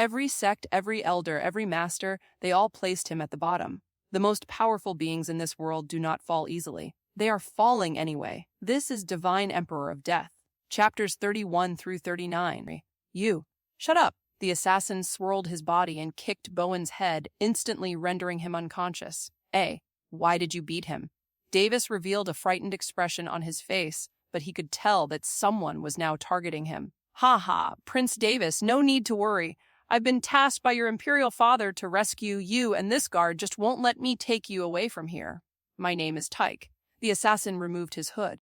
Every sect, every elder, every master, they all placed him at the bottom. The most powerful beings in this world do not fall easily. They are falling anyway. This is Divine Emperor of Death. Chapters 31 through 39. You. Shut up. The assassin swirled his body and kicked Bowen's head, instantly rendering him unconscious. Why did you beat him? Davis revealed a frightened expression on his face, but he could tell that someone was now targeting him. Ha ha, Prince Davis, no need to worry. I've been tasked by your imperial father to rescue you, and this guard just won't let me take you away from here. My name is Tyke. The assassin removed his hood.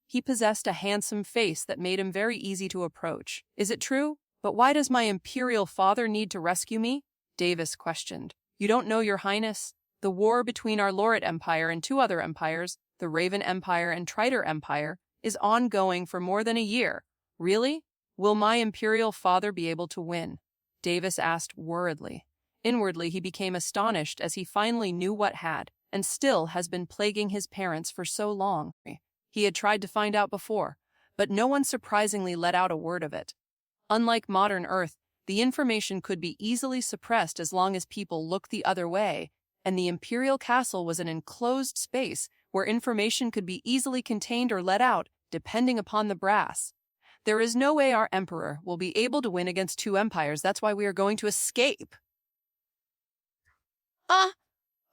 He possessed a handsome face that made him very easy to approach. Is it true? But why does my imperial father need to rescue me? Davis questioned. You don't know, your highness? The war between our Lorit Empire and two other empires, the Raven Empire and Triter Empire, is ongoing for more than a year. Really? Will my imperial father be able to win? Davis asked worriedly. Inwardly, he became astonished as he finally knew what had, and still has been plaguing his parents for so long. He had tried to find out before, but no one surprisingly let out a word of it. Unlike modern Earth, the information could be easily suppressed as long as people looked the other way, and the imperial castle was an enclosed space where information could be easily contained or let out, depending upon the brass. There is no way our emperor will be able to win against two empires. That's why we are going to escape.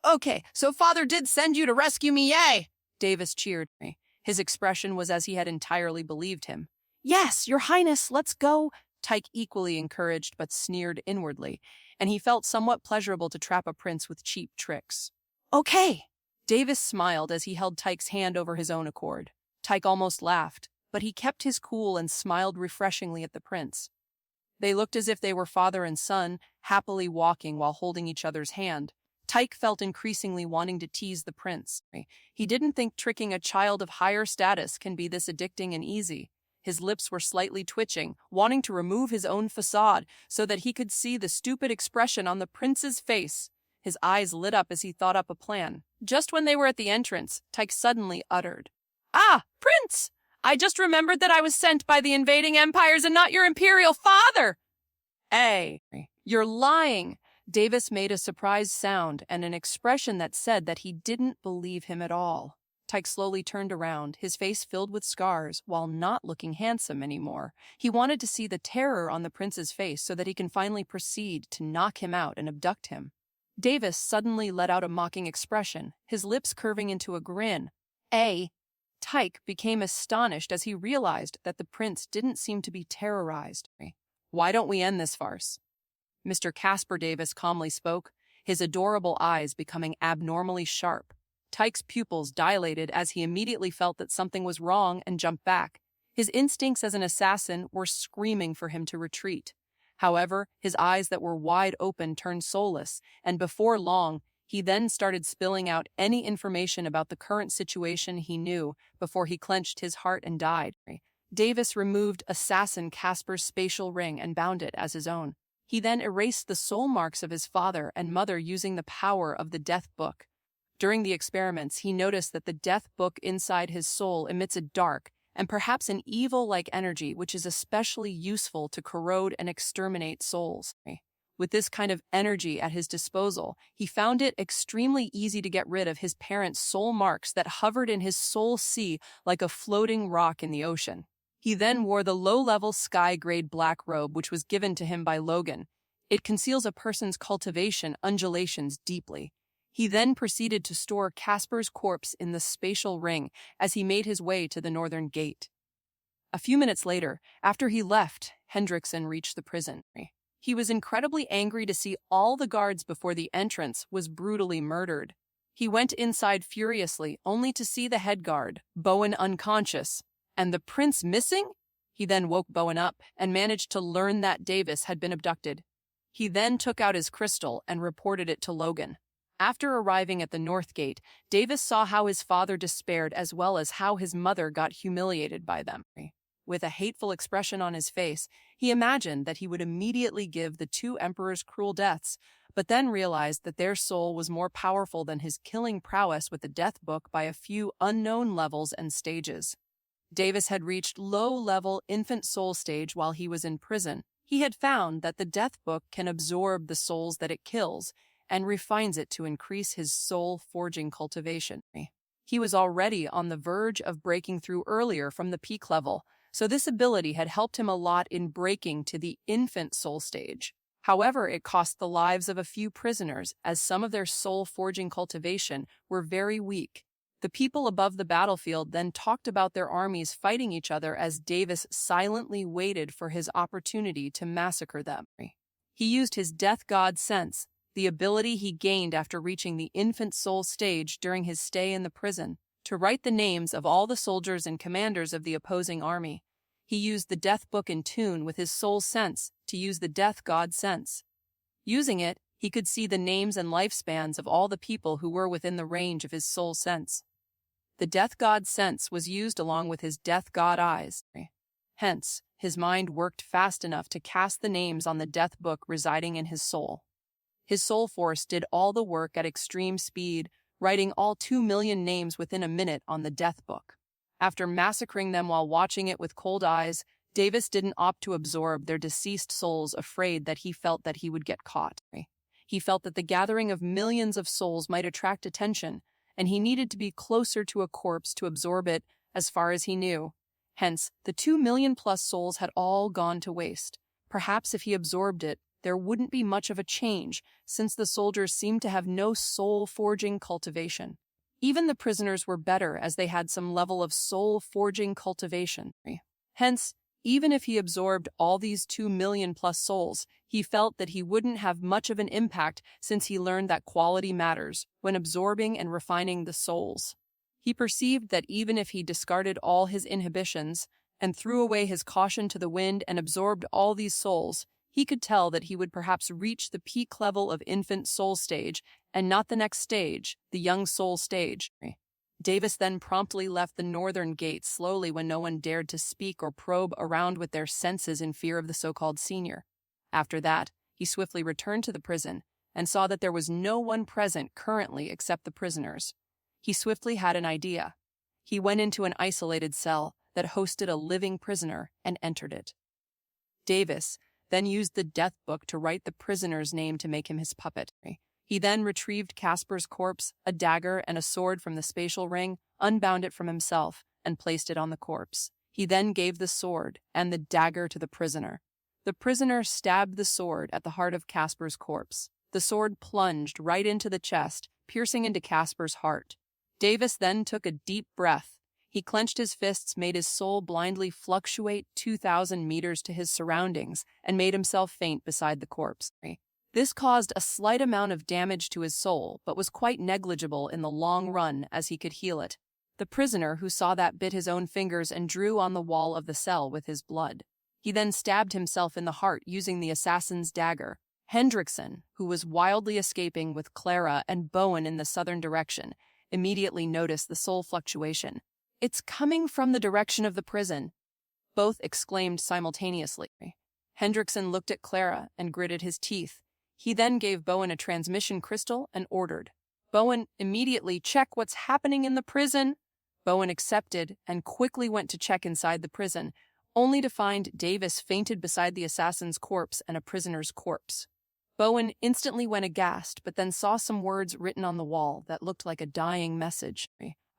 Okay, so father did send you to rescue me, yay! Davis cheered me. His expression was as he had entirely believed him. Yes, your highness, let's go. Tyke equally encouraged but sneered inwardly, and he felt somewhat pleasurable to trap a prince with cheap tricks. Okay. Davis smiled as he held Tyke's hand over his own accord. Tyke almost laughed, but he kept his cool and smiled refreshingly at the prince. They looked as if they were father and son, happily walking while holding each other's hand. Tyke felt increasingly wanting to tease the prince. He didn't think tricking a child of higher status can be this addicting and easy. His lips were slightly twitching, wanting to remove his own facade so that he could see the stupid expression on the prince's face. His eyes lit up as he thought up a plan. Just when they were at the entrance, Tyke suddenly uttered, "Ah, Prince! I just remembered that I was sent by the invading empires and not your imperial father!" You're lying! Davis made a surprised sound and an expression that said that he didn't believe him at all. Tyke slowly turned around, his face filled with scars, while not looking handsome anymore. He wanted to see the terror on the prince's face so that he can finally proceed to knock him out and abduct him. Davis suddenly let out a mocking expression, his lips curving into a grin. Tyke became astonished as he realized that the prince didn't seem to be terrorized. Why don't we end this farce? Mr. Casper Davis calmly spoke, his adorable eyes becoming abnormally sharp. Tyke's pupils dilated as he immediately felt that something was wrong and jumped back. His instincts as an assassin were screaming for him to retreat. However, his eyes that were wide open turned soulless, and before long, he then started spilling out any information about the current situation he knew before he clenched his heart and died. Davis removed assassin Casper's spatial ring and bound it as his own. He then erased the soul marks of his father and mother using the power of the death book. During the experiments, he noticed that the death book inside his soul emits a dark and perhaps an evil-like energy which is especially useful to corrode and exterminate souls. With this kind of energy at his disposal, he found it extremely easy to get rid of his parents' soul marks that hovered in his soul sea like a floating rock in the ocean. He then wore the low-level sky-grade black robe which was given to him by Logan. It conceals a person's cultivation undulations deeply. He then proceeded to store Casper's corpse in the spatial ring as he made his way to the northern gate. A few minutes later, after he left, Hendrickson reached the prison. He was incredibly angry to see all the guards before the entrance was brutally murdered. He went inside furiously, only to see the head guard, Bowen, unconscious, and the prince missing. He then woke Bowen up and managed to learn that Davis had been abducted. He then took out his crystal and reported it to Logan. After arriving at the North Gate, Davis saw how his father despaired as well as how his mother got humiliated by them. With a hateful expression on his face, he imagined that he would immediately give the two emperors cruel deaths, but then realized that their soul was more powerful than his killing prowess with the death book by a few unknown levels and stages. Davis had reached low-level infant soul stage while he was in prison. He had found that the Death Book can absorb the souls that it kills and refines it to increase his soul-forging cultivation. He was already on the verge of breaking through earlier from the peak level, so this ability had helped him a lot in breaking to the infant soul stage. However, it cost the lives of a few prisoners, as some of their soul-forging cultivation were very weak. The people above the battlefield then talked about their armies fighting each other as Davis silently waited for his opportunity to massacre them. He used his death god sense, the ability he gained after reaching the infant soul stage during his stay in the prison, to write the names of all the soldiers and commanders of the opposing army. He used the Death Book in tune with his soul sense to use the death god sense. Using it, he could see the names and lifespans of all the people who were within the range of his soul sense. The death god sense was used along with his death god eyes. Hence, his mind worked fast enough to cast the names on the Death Book residing in his soul. His soul force did all the work at extreme speed, writing all 2 million names within a minute on the Death Book. After massacring them while watching it with cold eyes, Davis didn't opt to absorb their deceased souls, afraid that he felt that he would get caught. He felt that the gathering of millions of souls might attract attention, and he needed to be closer to a corpse to absorb it as far as he knew. Hence, the 2 million-plus souls had all gone to waste. Perhaps if he absorbed it, there wouldn't be much of a change, since the soldiers seemed to have no soul-forging cultivation. Even the prisoners were better, as they had some level of soul-forging cultivation. Hence, even if he absorbed all these 2 million-plus souls, he felt that he wouldn't have much of an impact, since he learned that quality matters when absorbing and refining the souls. He perceived that even if he discarded all his inhibitions and threw away his caution to the wind and absorbed all these souls, he could tell that he would perhaps reach the peak level of infant soul stage and not the next stage, the young soul stage. Davis then promptly left the northern gate slowly when no one dared to speak or probe around with their senses in fear of the so-called senior. After that, he swiftly returned to the prison and saw that there was no one present currently except the prisoners. He swiftly had an idea. He went into an isolated cell that hosted a living prisoner and entered it. Davis then used the Death Book to write the prisoner's name to make him his puppet. He then retrieved Casper's corpse, a dagger, and a sword from the spatial ring, unbound it from himself, and placed it on the corpse. He then gave the sword and the dagger to the prisoner. The prisoner stabbed the sword at the heart of Casper's corpse. The sword plunged right into the chest, piercing into Casper's heart. Davis then took a deep breath. He clenched his fists, made his soul blindly fluctuate 2,000 meters to his surroundings, and made himself faint beside the corpse. This caused a slight amount of damage to his soul, but was quite negligible in the long run as he could heal it. The prisoner who saw that bit his own fingers and drew on the wall of the cell with his blood. He then stabbed himself in the heart using the assassin's dagger. Hendrickson, who was wildly escaping with Clara and Bowen in the southern direction, immediately noticed the soul fluctuation. "It's coming from the direction of the prison," both exclaimed simultaneously. Hendrickson looked at Clara and gritted his teeth. He then gave Bowen a transmission crystal and ordered, "Bowen, immediately check what's happening in the prison." Bowen accepted and quickly went to check inside the prison, only to find Davis fainted beside the assassin's corpse and a prisoner's corpse. Bowen instantly went aghast, but then saw some words written on the wall that looked like a dying message.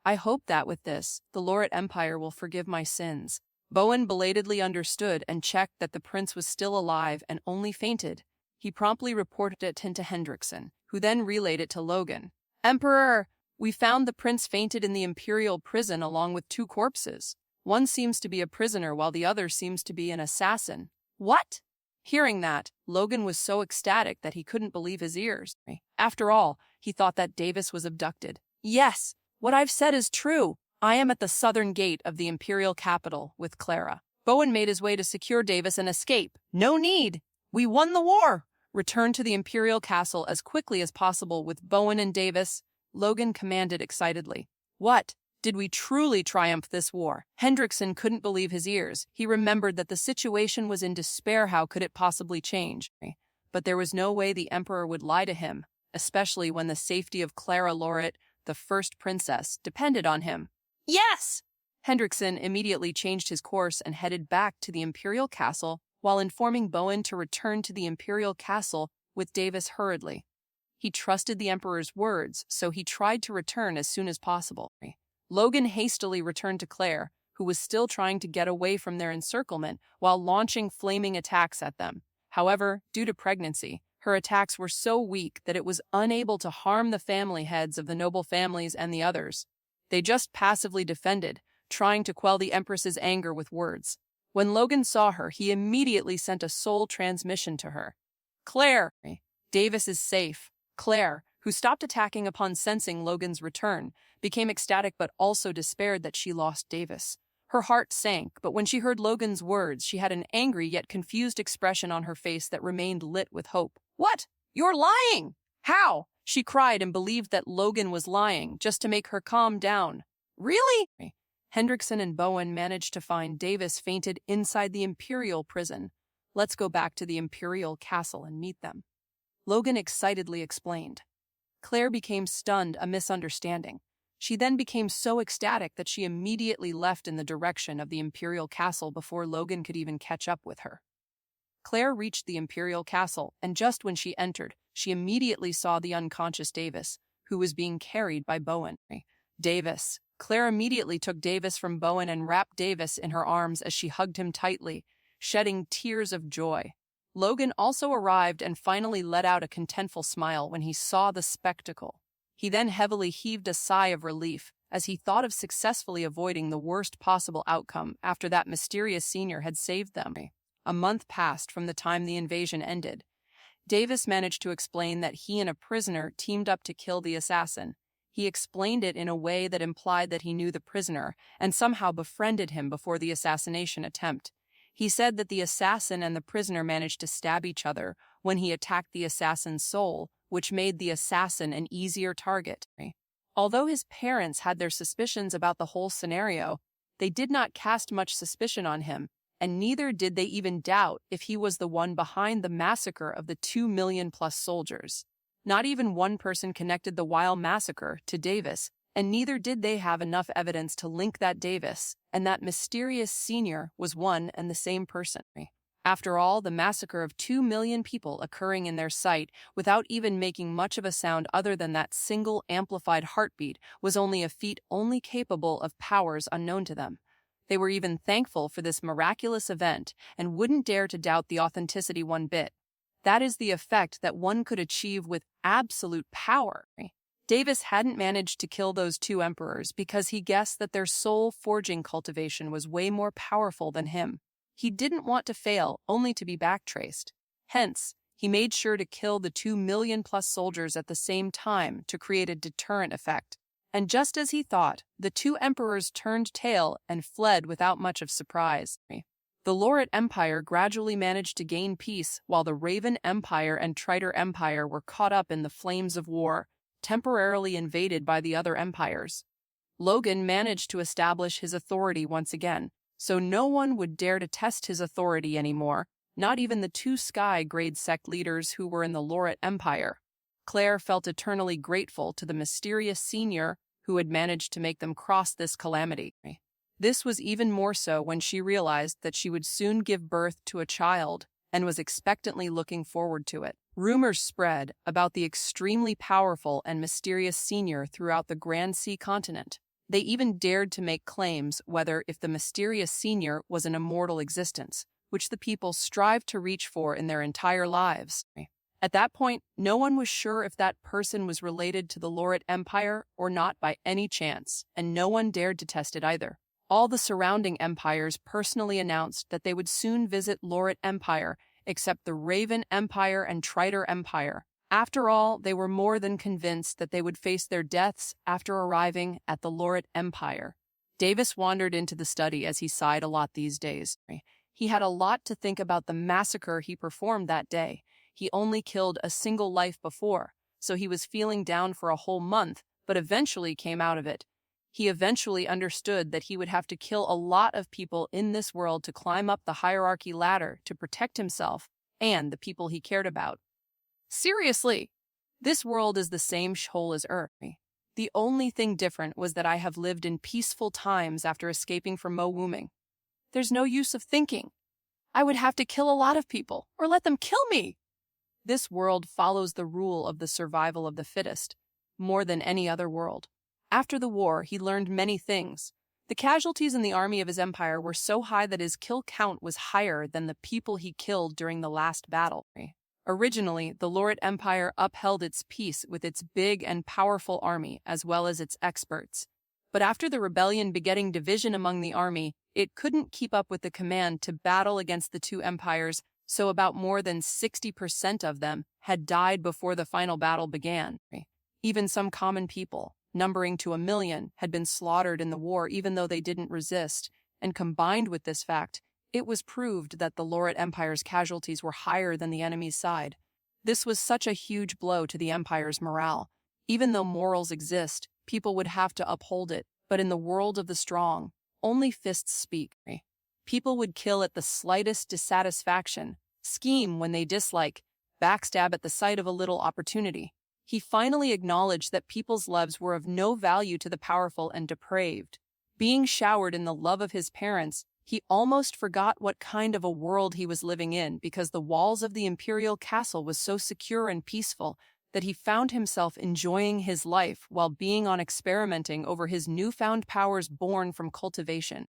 "I hope that with this, the Lauret Empire will forgive my sins." Bowen belatedly understood and checked that the prince was still alive and only fainted. He promptly reported it to Hendrickson, who then relayed it to Logan. "Emperor, we found the prince fainted in the imperial prison along with 2 corpses. One seems to be a prisoner while the other seems to be an assassin." "What?" Hearing that, Logan was so ecstatic that he couldn't believe his ears. After all, he thought that Davis was abducted. "Yes, what I've said is true. I am at the southern gate of the imperial capital with Clara." Bowen made his way to secure Davis and escape. "No need. We won the war." Return to the imperial castle as quickly as possible with Bowen and Davis, Logan commanded excitedly. "What? Did we truly triumph this war?" Hendrickson couldn't believe his ears. He remembered that the situation was in despair. How could it possibly change? But there was no way the Emperor would lie to him, especially when the safety of Clara Lauret, the first princess, depended on him. "Yes!" Hendrickson immediately changed his course and headed back to the imperial castle while informing Bowen to return to the imperial castle with Davis hurriedly. He trusted the Emperor's words, so he tried to return as soon as possible. Logan hastily returned to Claire, who was still trying to get away from their encirclement while launching flaming attacks at them. However, due to pregnancy, her attacks were so weak that it was unable to harm the family heads of the noble families and the others. They just passively defended, trying to quell the Empress's anger with words. When Logan saw her, he immediately sent a soul transmission to her. Claire! Davis is safe. Claire, who stopped attacking upon sensing Logan's return, became ecstatic but also despaired that she lost Davis. Her heart sank, but when she heard Logan's words, she had an angry yet confused expression on her face that remained lit with hope. What? You're lying! How? She cried and believed that Logan was lying, just to make her calm down. Really? Hendrickson and Bowen managed to find Davis fainted inside the Imperial prison. Let's go back to the Imperial castle and meet them. Logan excitedly explained. Claire became stunned, a misunderstanding. She then became so ecstatic that she immediately left in the direction of the Imperial castle before Logan could even catch up with her. Claire reached the Imperial castle, and just when she entered, she immediately saw the unconscious Davis, who was being carried by Bowen. Davis. Claire immediately took Davis from Bowen and wrapped Davis in her arms as she hugged him tightly, shedding tears of joy. Logan also arrived and finally let out a contentful smile when he saw the spectacle. He then heavily heaved a sigh of relief as he thought of successfully avoiding the worst possible outcome after that mysterious senior had saved them. A month passed from the time the invasion ended. Davis managed to explain that he and a prisoner teamed up to kill the assassin. He explained it in a way that implied that he knew the prisoner and somehow befriended him before the assassination attempt. He said that the assassin and the prisoner managed to stab each other when he attacked the assassin's soul, which made the assassin an easier target. Although his parents had their suspicions about the whole scenario, they did not cast much suspicion on him, and neither did they even doubt if he was the one behind the massacre of the 2 million-plus soldiers. Not even one person connected the Weil massacre to Davis, and neither did they have enough evidence to link that Davis and that mysterious senior was one and the same person. After all, the massacre of 2 million people occurring in their sight without even making much of a sound other than that single amplified heartbeat was only a feat only capable of powers unknown to them. They were even thankful for this miraculous event and wouldn't dare to doubt the authenticity one bit. That is the effect that one could achieve with absolute power. Davis hadn't managed to kill those two emperors because he guessed that their soul-forging cultivation was way more powerful than him. He didn't want to fail only to be backtraced. Hence, he made sure to kill the 2 million-plus soldiers at the same time to create a deterrent effect. And just as he thought, the two emperors turned tail and fled without much of surprise. The Laurit Empire gradually managed to gain peace while the Raven Empire and Triter Empire were caught up in the flames of war, temporarily invaded by the other empires. Logan managed to establish his authority once again, so no one would dare to test his authority anymore, not even the two Sky-grade sect leaders who were in the Laurit Empire. Claire felt eternally grateful to the mysterious senior who had managed to make them cross this calamity. This was even more so when she realized that she would soon give birth to a child and was expectantly looking forward to it. Rumors spread about the extremely powerful and mysterious senior throughout the Grand Sea continent. They even dared to make claims whether if the mysterious senior was an immortal existence, which the people strived to reach for in their entire lives. At that point, no one was sure if that person was related to the Laurit Empire or not by any chance, and no one dared to test it either. All the surrounding empires personally announced that they would soon visit Laurit Empire, except the Raven Empire and Triter Empire. After all, they were more than convinced that they would face their deaths after arriving at the Laurit Empire. Davis wandered into the study as he sighed a lot these days. He had a lot to think about the massacre he performed that day. He only killed a single life before, so he was feeling down for a whole month, but eventually came out of it. He eventually understood that he would have to kill a lot of people in this world to climb up the hierarchy ladder to protect himself and the people he cared about. Seriously, this world is the same shithole as Earth. The only thing different was that I have lived in peaceful times after escaping from Mo Wuming. There's no use of thinking. I would have to kill a lot of people, or let them kill me. This world follows the rule of the survival of the fittest, more than any other world. After the war, he learned many things. The casualties in the army of his empire were so high that his kill count was higher than the people he killed during the last battle. Originally, the Lorit Empire upheld its peace with its big and powerful army as well as its experts. But after the rebellion begetting division among the army, it couldn't keep up with the command to battle against the two empires, so about more than 60% of them had died before the final battle began. Even some common people, numbering to 1 million, had been slaughtered in the war even though they didn't resist, and combined with this fact, it was proved that the Lorit Empire's casualties were higher than the enemy's side. This was such a huge blow to the Empire's morale. Even though morals exist, people would have to uphold it, but in the world of the strong, only fists speak. People would kill at the slightest dissatisfaction, scheme when they dislike, backstab at the sight of a little opportunity. He finally acknowledged that people's lives were of no value to the powerful and depraved. Being showered in the love of his parents, he almost forgot what kind of a world he was living in because the walls of the imperial castle was so secure and peaceful that he found himself enjoying his life while being on experimenting over his newfound powers born from cultivation.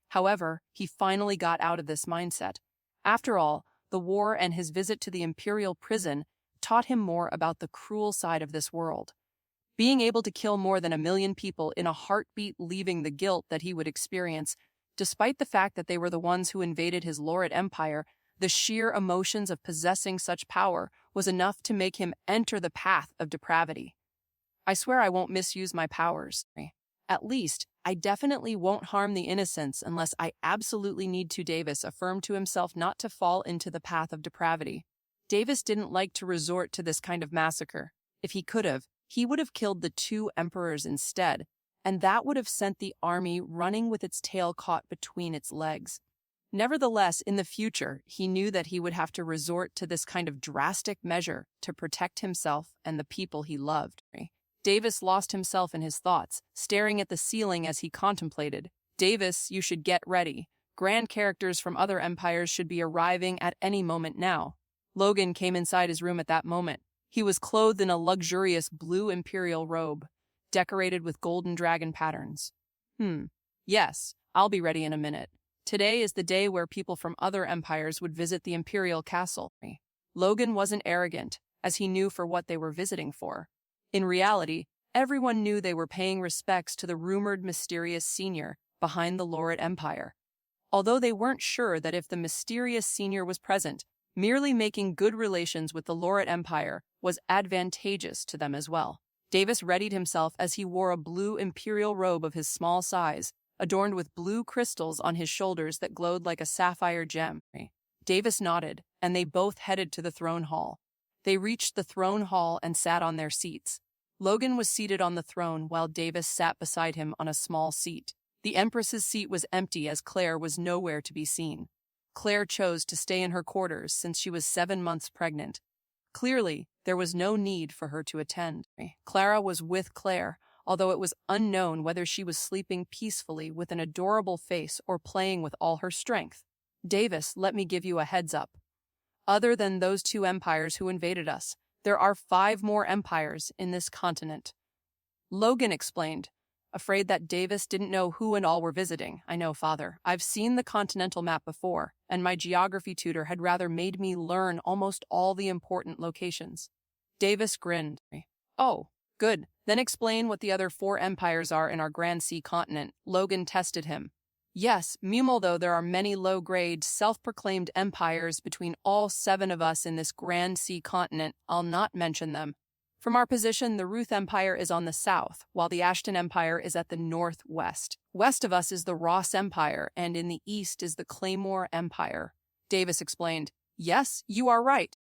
However, he finally got out of this mindset. After all, the war and his visit to the imperial prison taught him more about the cruel side of this world. Being able to kill more than 1 million people in a heartbeat, leaving the guilt that he would experience, despite the fact that they were the ones who invaded his Lorit Empire, the sheer emotions of possessing such power was enough to make him enter the path of depravity. I swear I won't misuse my powers. At least, I definitely won't harm the innocents unless I absolutely need to, Davis affirmed to himself not to fall into the path of depravity. Davis didn't like to resort to this kind of massacre. If he could have, he would have killed the 2 emperors instead, and that would have sent the army running with its tail caught between its legs. Nevertheless, in the future, he knew that he would have to resort to this kind of drastic measure to protect himself and the people he loved. Davis lost himself in his thoughts, staring at the ceiling as he contemplated. Davis, you should get ready. Grand characters from other empires should be arriving at any moment now. Logan came inside his room at that moment. He was clothed in a luxurious blue imperial robe, decorated with golden dragon patterns. Yes, I'll be ready in a minute. Today is the day where people from other empires would visit the imperial castle. Logan wasn't arrogant, as he knew for what they were visiting for. In reality, everyone knew they were paying respects to the rumored mysterious senior behind the Lorit Empire. Although they weren't sure that if the mysterious senior was present, merely making good relations with the Lorit Empire was advantageous to them as well. Davis readied himself as he wore a blue imperial robe of his small size, adorned with blue crystals on his shoulders that glowed like a sapphire gem. Davis nodded, and they both headed to the throne hall. They reached the throne hall and sat on their seats. Logan was seated on the throne while Davis sat beside him on a small seat. The Empress's seat was empty as Claire was nowhere to be seen. Claire chose to stay in her quarters since she was 7 months pregnant. Clearly, there was no need for her to attend. Clara was with Claire, although it was unknown whether she was sleeping peacefully with an adorable face or playing with all her strength. Davis, let me give you a heads up. Other than those 2 empires who invaded us, there are 5 more empires in this continent. Logan explained, afraid that Davis didn't know who and all were visiting. I know, Father. I've seen the continental map before, and my geography tutor had rather made me learn almost all the important locations. Davis grinned. Oh, good. Then explain what the other 4 empires are in our Grand Sea continent. Logan tested him. Yes, though there are many low-grade, self-proclaimed empires between all 7 of us in this Grand Sea continent, I'll not mention them. From our position, the Ruth Empire is on the south, while the Ashton Empire is at the northwest. West of us is the Ross Empire, and in the east is the Claymore Empire. Davis explained, Yes, you are right.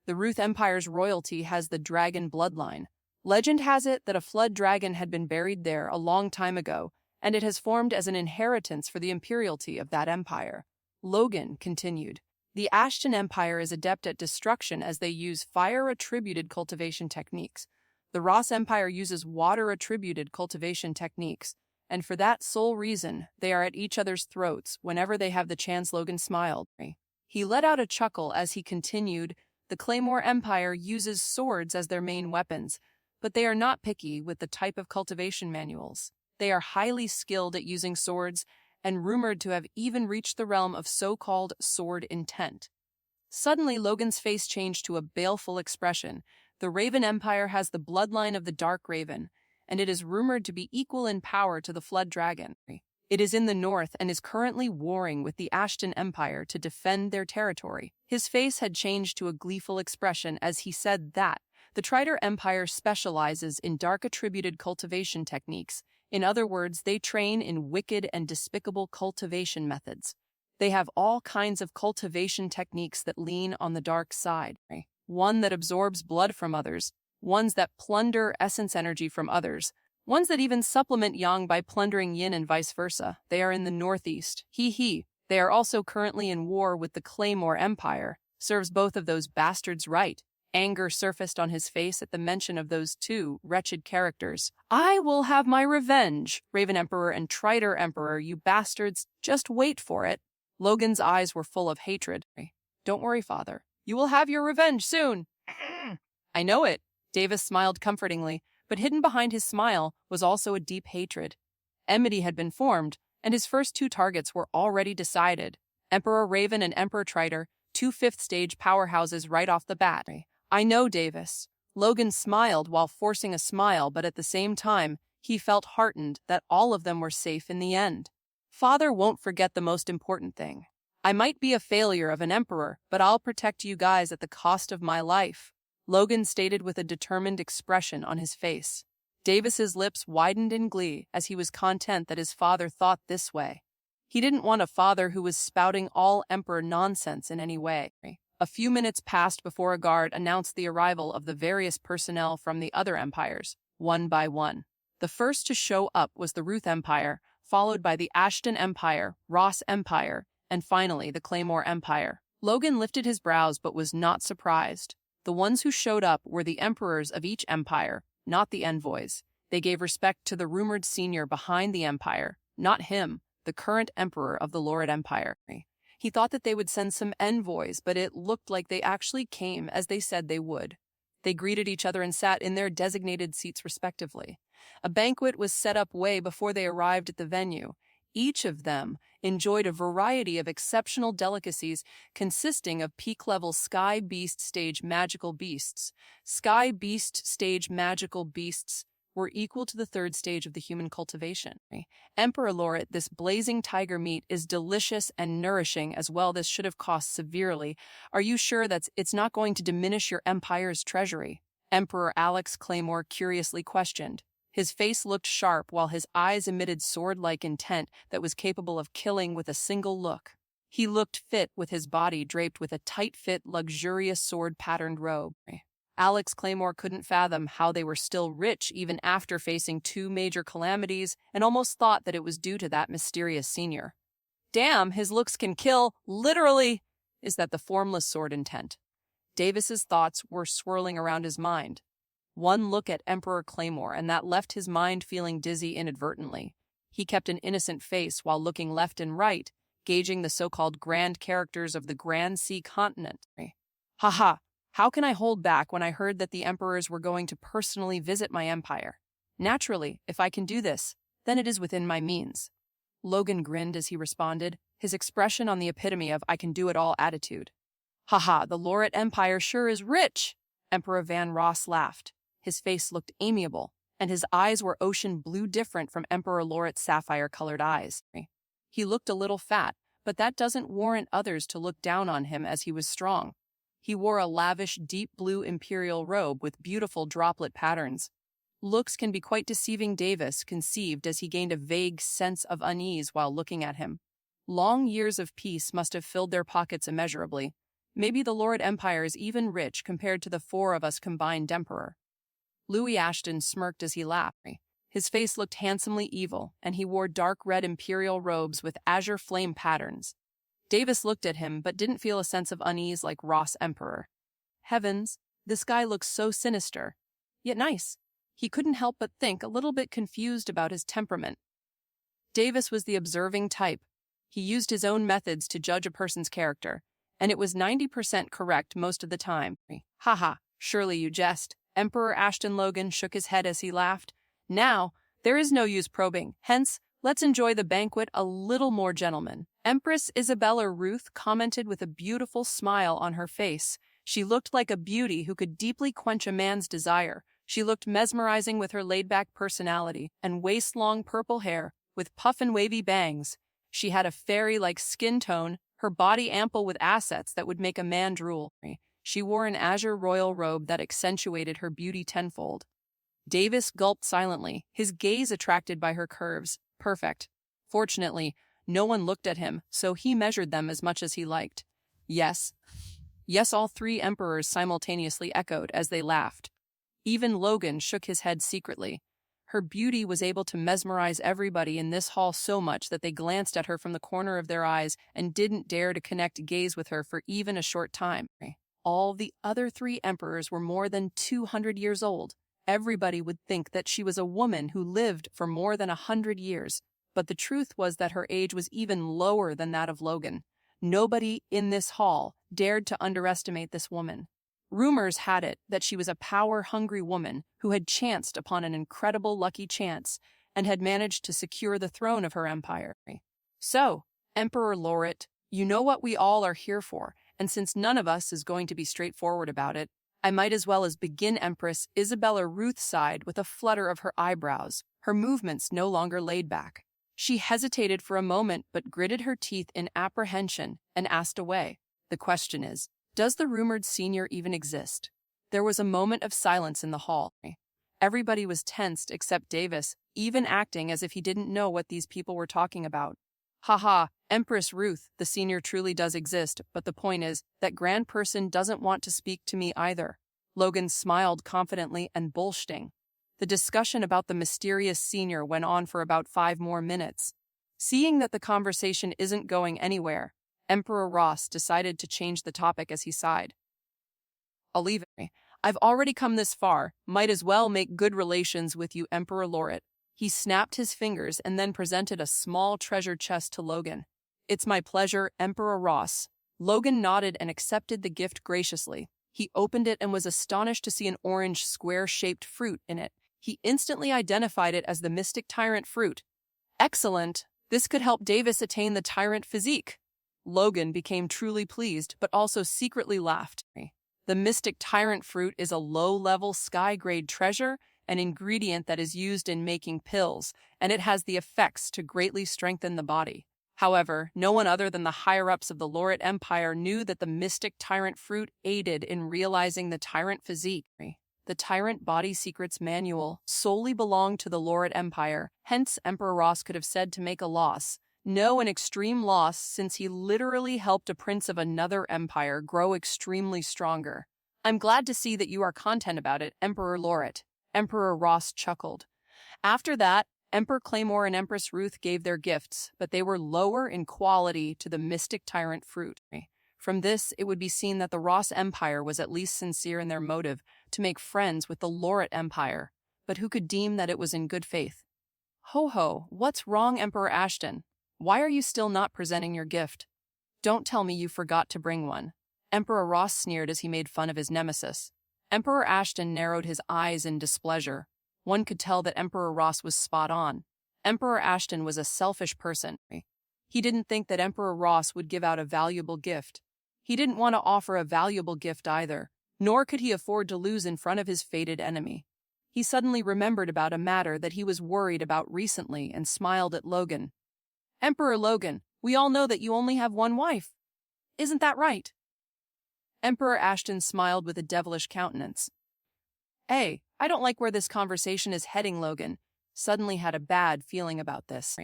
The Ruth Empire's royalty has the dragon bloodline. Legend has it that a flood dragon had been buried there a long time ago, and it has formed as an inheritance for the imperialty of that empire. Logan continued, The Ashton Empire is adept at destruction as they use fire-attributed cultivation techniques. The Ross Empire uses water-attributed cultivation techniques, and for that sole reason, they are at each other's throats whenever they have the chance. Logan smiled. He let out a chuckle as he continued, "The Claymore Empire uses swords as their main weapons, but they are not picky with the type of cultivation manuals. They are highly skilled at using swords and rumored to have even reached the realm of so-called sword intent." Suddenly, Logan's face changed to a baleful expression. "The Raven Empire has the bloodline of the Dark Raven, and it is rumored to be equal in power to the Flood Dragon. It is in the north and is currently warring with the Ashton Empire to defend their territory." His face had changed to a gleeful expression as he said that the Trider Empire specializes in dark attributed cultivation techniques. In other words, they train in wicked and despicable cultivation methods. They have all kinds of cultivation techniques that lean on the dark side. One that absorbs blood from others, ones that plunder essence energy from others, ones that even supplement yang by plundering yin and vice versa. They are in the northeast. They are also currently in war with the Claymore Empire. Serves both of those bastards right. Anger surfaced on his face at the mention of those two wretched characters. "I will have my revenge, Raven Emperor and Trider Emperor, you bastards. Just wait for it." Logan's eyes were full of hatred. "Don't worry, Father. You will have your revenge soon." "I know it." Davis smiled comfortingly, but hidden behind his smile was also a deep hatred. Enmity had been formed, and his first two targets were already decided. Emperor Raven and Emperor Trider, two fifth-stage powerhouses right off the bat. "I know, Davis." Logan smiled while forcing a smile, but at the same time, he felt heartened that all of them were safe in the end. "Father won't forget the most important thing. I might be a failure of an emperor, but I'll protect you guys at the cost of my life," Logan stated with a determined expression on his face. Davis's lips widened in glee as he was content that his father thought this way. He didn't want a father who was spouting all emperor nonsense in any way. A few minutes passed before a guard announced the arrival of the various personnel from the other empires, one by one. The first to show up was the Ruth Empire, followed by the Ashton Empire, Ross Empire, and finally the Claymore Empire. Logan lifted his brows but was not surprised. The ones who showed up were the emperors of each empire, not the envoys. They gave respect to the rumored senior behind the empire, not him, the current emperor of the Lurid Empire. He thought that they would send some envoys, but it looked like they actually came as they said they would. They greeted each other and sat in their designated seats respectively. A banquet was set up way before they arrived at the venue. Each of them enjoyed a variety of exceptional delicacies consisting of peak-level Sky Beast stage magical beasts. Sky Beast stage magical beasts were equal to the third stage of the human cultivation. Emperor Lorit, this blazing tiger meat is delicious and nourishing as well. This should have cost severely. Are you sure that it's not going to diminish your empire's treasury? Emperor Alex Claymore curiously questioned. His face looked sharp while his eyes emitted sword-like intent that was capable of killing with a single look. He looked fit with his body draped with a tight-fit, luxurious sword-patterned robe. Alex Claymore couldn't fathom how they were still rich even after facing two major calamities and almost thought that it was due to that mysterious senior. Damn, his looks can kill, literally! Is that the formless sword intent? Davis's thoughts were swirling around his mind. One look at Emperor Claymore, and that left his mind feeling dizzy inadvertently. He kept an innocent face while looking left and right, gauging the so-called grand characters of the Grand Sea continent. Haha, how can I hold back when I heard that the emperors were going to personally visit my empire? Naturally, if I can do this, then it is within my means. Logan grinned as he responded, his expression on the epitome of I can do it all attitude. Haha, the Lorit Empire sure is rich! Emperor Van Ross laughed. His face looked amiable, and his eyes were ocean blue different from Emperor Lorit's sapphire-colored eyes. He looked a little fat, but that doesn't warrant others to look down on him as he was strong. He wore a lavish, deep blue imperial robe with beautiful droplet patterns. Looks can be quite deceiving, Davis conceived as he gained a vague sense of unease while looking at him. Long years of peace must have filled their pockets immeasurably. Maybe the Lorit Empire is even rich compared to the four of us combined emperor. Louis Ashton smirked as he laughed. His face looked handsomely evil, and he wore dark red imperial robes with azure flame patterns. Davis looked at him, but didn't feel a sense of unease like Ross Emperor. Heavens, this guy looks so sinister, yet nice. He couldn't help but think a little bit confused about his temperament. Davis was the observing type. He used his own methods to judge a person's character, and it was 90% correct most of the time. Haha, surely you jest. Emperor Ashton Logan shook his head as he laughed. Now, there is no use probing, hence, let's enjoy the banquet a little more, gentlemen. Empress Isabella Ruth commented with a beautiful smile on her face. She looked like a beauty who could deeply quench a man's desire. She looked mesmerizing with her laid-back personality and waist-long purple hair with puff and wavy bangs. She had a fairy-like skin tone, her body ample with assets that would make a man drool. She wore an azure royal robe that accentuated her beauty tenfold. Davis gulped silently, his gaze attracted by her curves. Perfect. Fortunately, no one looked at him, so he measured them as much as he liked. Yes. Yes, all three emperors simultaneously echoed as they laughed. Even Logan shook his head secretly. Her beauty was able to mesmerize everybody in this hall so much that they glanced at her from the corner of their eyes and didn't dare to connect gaze with her for even a short time. All the other three emperors were more than 200 years old. Everybody would think that she was a woman who lived for more than 100 years, but the truth was that her age was even lower than that of Logan. Nobody in this hall dared to underestimate this woman. Rumors had it that she was a power-hungry woman who had chanced upon an incredible lucky chance and had managed to secure the throne of her empire. So, Emperor Lauret, you know what we all are here for, and since none of us is going to be straightforward about it, I might as well as begin. Empress Isabella Ruth sighed with a flutter of her eyebrows, her movements no longer laid back. She hesitated for a moment but gritted her teeth in apprehension and asked away. The question is, does the rumored senior even exist? There was a moment of silence in the hall. Everybody was tensed except Davis, even acting as if he didn't know what these people were talking about. Haha, Empress Ruth, the senior truly does exist, but the point is, that grand person doesn't want to speak to me either. Logan smiled confidently and bullshitting. The discussion about the mysterious senior went on for about 5 more minutes. Seeing that the conversation isn't going anywhere, Emperor Ross decided to change the topic as he sighed. I'll leave it. I've already come this far, might as well make good relations with you, Emperor Lauret. He snapped his fingers and then presented a small treasure chest to Logan. It's my pleasure, Emperor Ross. Logan nodded and accepted the gift graciously. He opened it and was astonished to see an orange square-shaped fruit in it. He instantly identified it as the mystic tyrant fruit. Excellent! This could help Davis attain the tyrant physique. Logan became truly pleased, but also secretly laughed. The mystic tyrant fruit is a low-level sky-grade treasure, an ingredient that is used in making pills, and it has the effects to greatly strengthen the body. However, no one other than the higher-ups of the Lauret Empire knew that the mystic tyrant fruit aided in realizing the tyrant physique. The Tyrant Body Secrets Manual solely belonged to the Lauret Empire, hence Emperor Ross could have said to make a loss. No, an extreme loss, since he literally helped a prince of another empire grow extremely stronger. I'm glad to see that you are content about it, Emperor Lauret. Emperor Ross chuckled. After that, Emperor Claymore and Empress Ruth gave their gifts, but they were lower in quality to the mystic tyrant fruit. From this, it would be seen that the Ross Empire was at least sincere in their motive to make friends with the Lauret Empire, but who could deem that it was in good faith? Ho-ho, what's wrong, Emperor Ashton? Why are you still not presenting your gift? Don't tell me you forgot to bring one. Emperor Ross sneered as he made fun of his nemesis. Emperor Ashton narrowed his eyes in displeasure. One could tell that Emperor Ross was spot on. Emperor Ashton was a selfish person. He didn't think that Emperor Ross would give out a valuable gift. He didn't want to offer a valuable gift either, nor could he afford to lose in front of his fated enemy. He suddenly remembered about a matter that he was worried about recently and smiled at Logan. Emperor Logan, we all know that you only have one wife. Isn't that right? Emperor Ashton smiled with a devilish countenance. Hey, I don't like where this conversation is heading, Logan. Suddenly had a bad feeling about this.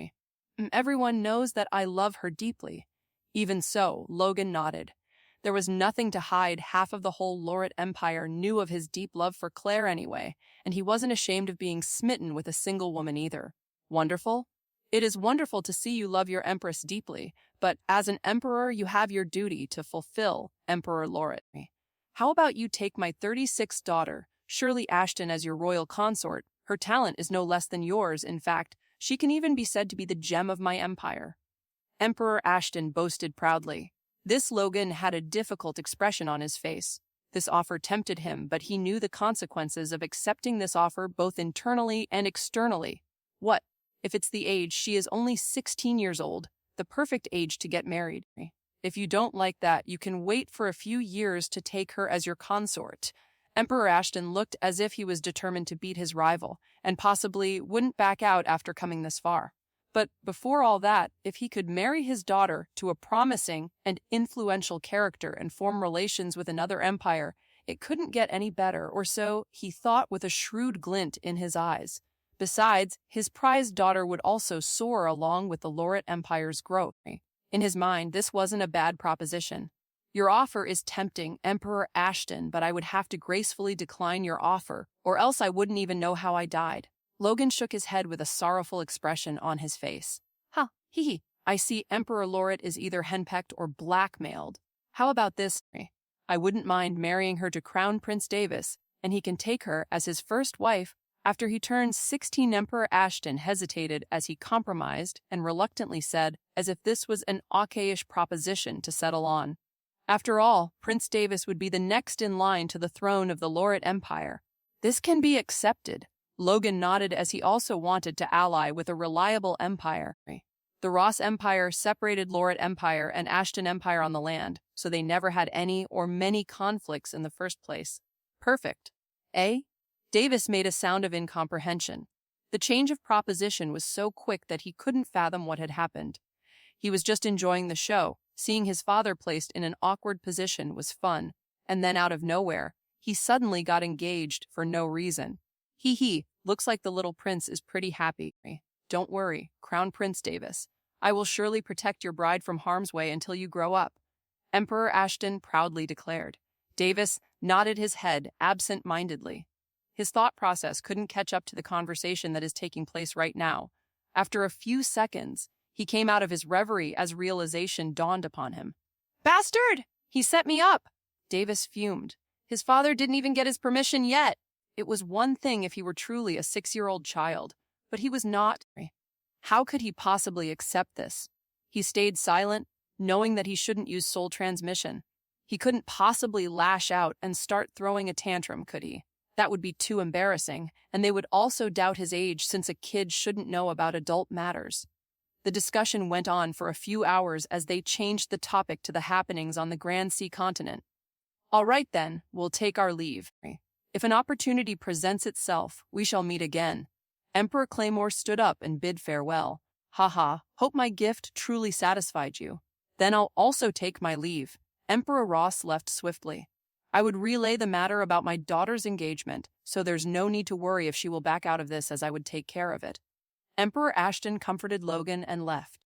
Everyone knows that I love her deeply. Even so, Logan nodded. There was nothing to hide. Half of the whole Lauret Empire knew of his deep love for Claire anyway, and he wasn't ashamed of being smitten with a single woman either. Wonderful? It is wonderful to see you love your empress deeply, but as an emperor you have your duty to fulfill, Emperor Lauret. How about you take my 36th daughter, Shirley Ashton, as your royal consort? Her talent is no less than yours. In fact, she can even be said to be the gem of my empire. Emperor Ashton boasted proudly. This Logan had a difficult expression on his face. This offer tempted him, but he knew the consequences of accepting this offer both internally and externally. What if it's the age? She is only 16 years old, the perfect age to get married. If you don't like that, you can wait for a few years to take her as your consort. Emperor Ashton looked as if he was determined to beat his rival, and possibly wouldn't back out after coming this far. But before all that, if he could marry his daughter to a promising and influential character and form relations with another empire, it couldn't get any better, or so he thought with a shrewd glint in his eyes. Besides, his prized daughter would also soar along with the Laurit Empire's growth. In his mind, this wasn't a bad proposition. Your offer is tempting, Emperor Ashton, but I would have to gracefully decline your offer, or else I wouldn't even know how I died. Logan shook his head with a sorrowful expression on his face. Hee. I see Emperor Laurit is either henpecked or blackmailed. How about this? I wouldn't mind marrying her to Crown Prince Davis, and he can take her as his first wife after he turns 16. Emperor Ashton hesitated as he compromised and reluctantly said, as if this was an okayish proposition to settle on. After all, Prince Davis would be the next in line to the throne of the Laurit Empire. This can be accepted. Logan nodded as he also wanted to ally with a reliable empire. The Ross Empire separated Laurit Empire and Ashton Empire on the land, so they never had any or many conflicts in the first place. Perfect. Eh? Davis made a sound of incomprehension. The change of proposition was so quick that he couldn't fathom what had happened. He was just enjoying the show. Seeing his father placed in an awkward position was fun, and then out of nowhere, he suddenly got engaged for no reason. Looks like the little prince is pretty happy. Don't worry, Crown Prince Davis. I will surely protect your bride from harm's way until you grow up, Emperor Ashton proudly declared. Davis nodded his head absent-mindedly. His thought process couldn't catch up to the conversation that is taking place right now. After a few seconds, he came out of his reverie as realization dawned upon him. Bastard! He set me up! Davis fumed. His father didn't even get his permission yet. It was one thing if he were truly a 6-year-old child, but he was not. How could he possibly accept this? He stayed silent, knowing that he shouldn't use soul transmission. He couldn't possibly lash out and start throwing a tantrum, could he? That would be too embarrassing, and they would also doubt his age since a kid shouldn't know about adult matters. The discussion went on for a few hours as they changed the topic to the happenings on the Grand Sea continent. All right then, we'll take our leave. If an opportunity presents itself, we shall meet again. Emperor Claymore stood up and bid farewell. Hope my gift truly satisfied you. Then I'll also take my leave. Emperor Ross left swiftly. I would relay the matter about my daughter's engagement, so there's no need to worry if she will back out of this, as I would take care of it. Emperor Ashton comforted Logan and left.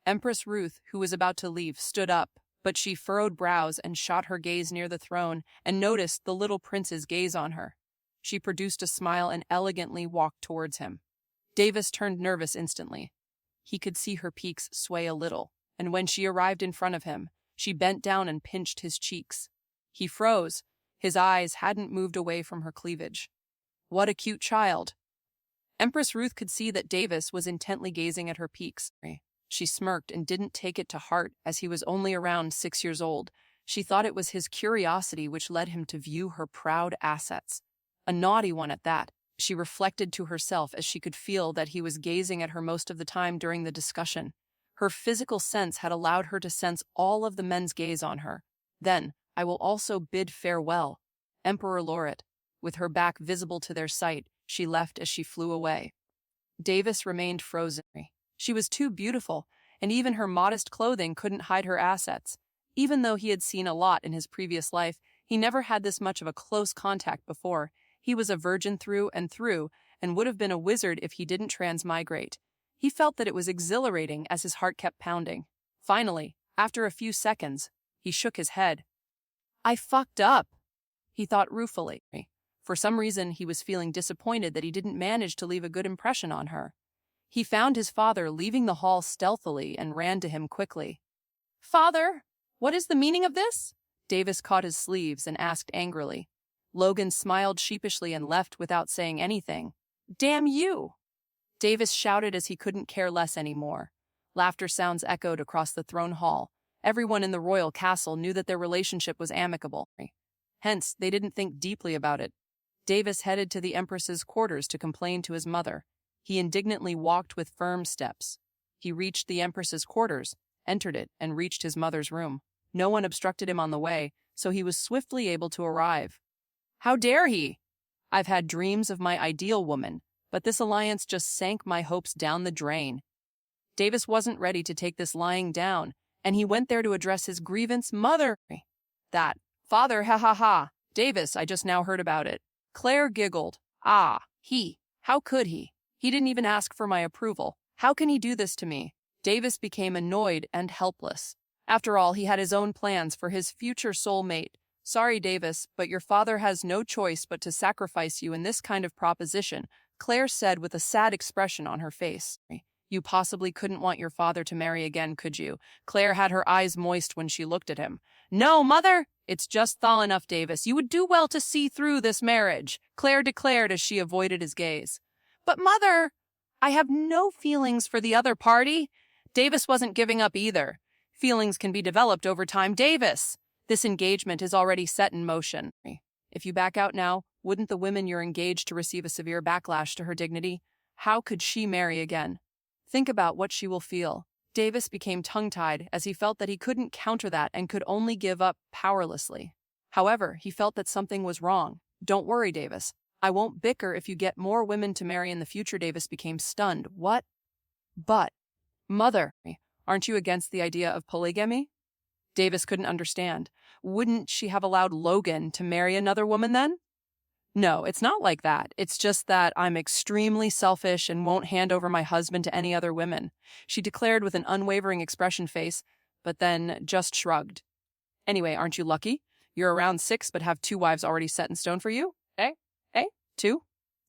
Empress Ruth, who was about to leave, stood up, but she furrowed brows and shot her gaze near the throne and noticed the little prince's gaze on her. She produced a smile and elegantly walked towards him. Davis turned nervous instantly. He could see her peaks sway a little, and when she arrived in front of him, she bent down and pinched his cheeks. He froze. His eyes hadn't moved away from her cleavage. What a cute child. Empress Ruth could see that Davis was intently gazing at her peaks. She smirked and didn't take it to heart, as he was only around 6 years old. She thought it was his curiosity which led him to view her proud assets. A naughty one at that, she reflected to herself as she could feel that he was gazing at her most of the time during the discussion. Her physical sense had allowed her to sense all of the men's gaze on her. Then, I will also bid farewell. Emperor Laurit, with her back visible to their sight, she left as she flew away. Davis remained frozen. She was too beautiful, and even her modest clothing couldn't hide her assets. Even though he had seen a lot in his previous life, he never had this much of a close contact before. He was a virgin through and would have been a wizard if he didn't transmigrate. He felt that it was exhilarating as his heart kept pounding. Finally, after a few seconds, he shook his head. I fucked up, he thought ruefully. For some reason, he was feeling disappointed that he didn't manage to leave a good impression on her. He found his father leaving the hall stealthily and ran to him quickly. Father, what is the meaning of this? Davis caught his sleeves and asked angrily. Logan smiled sheepishly and left without saying anything. Damn you! Davis shouted as he couldn't care less anymore. Laughter sounds echoed across the throne hall. Everyone in the royal castle knew that their relationship was amicable. Hence, they didn't think deeply about it. Davis headed to the Empress's quarters to complain to his mother. He indignantly walked with firm steps. He reached the Empress's quarters, entered it, and reached his mother's room. No one obstructed him on the way, so he was swiftly able to arrive. How dare he? I've had dreams of my ideal woman, but this alliance just sank my hopes down the drain. Davis wasn't ready to take this lying down, and he went there to address his grievance. Mother! That. Father, ha ha ha. Davis, I just now heard about it. Claire giggled. Ah, how could he? He didn't even ask for my approval. How can he do this to me? Davis became annoyed and helpless. After all, he had his own plans for his future soulmate. Sorry, Davis, but your father has no choice but to sacrifice you in this kind of proposition, Claire said with a sad expression on her face. You possibly couldn't want your father to marry again, could you? Claire had her eyes moist when she looked at him. No, Mother! It's just thaw enough, Davis. You would do well to see through this marriage, Claire declared as she avoided his gaze. But Mother, I have no feelings for the other party. Davis wasn't giving up either. Feelings can be developed over time. Davis! This engagement is already set in motion. If you back out now, wouldn't the woman you're engaged to receive a severe backlash to her dignity? How could she marry again? Think about what she will feel. Davis became tongue-tied as he felt that he couldn't counter that and could only give up powerlessly. However, he felt that something was wrong. Don't worry, Davis. I won't bicker if you get more women to marry in the future. Davis became stunned. What? But, Mother, aren't you against the idea of polygamy? Davis couldn't understand. Wouldn't she have allowed Logan to marry another woman then? No, it's not like that. It's just that I'm extremely selfish and won't hand over my husband to any other women, she declared with an unwavering expression face, but then just shrugged. Anyway, aren't you lucky? You're around 6 but have 2 wives already set in stone for you? Eh? 2?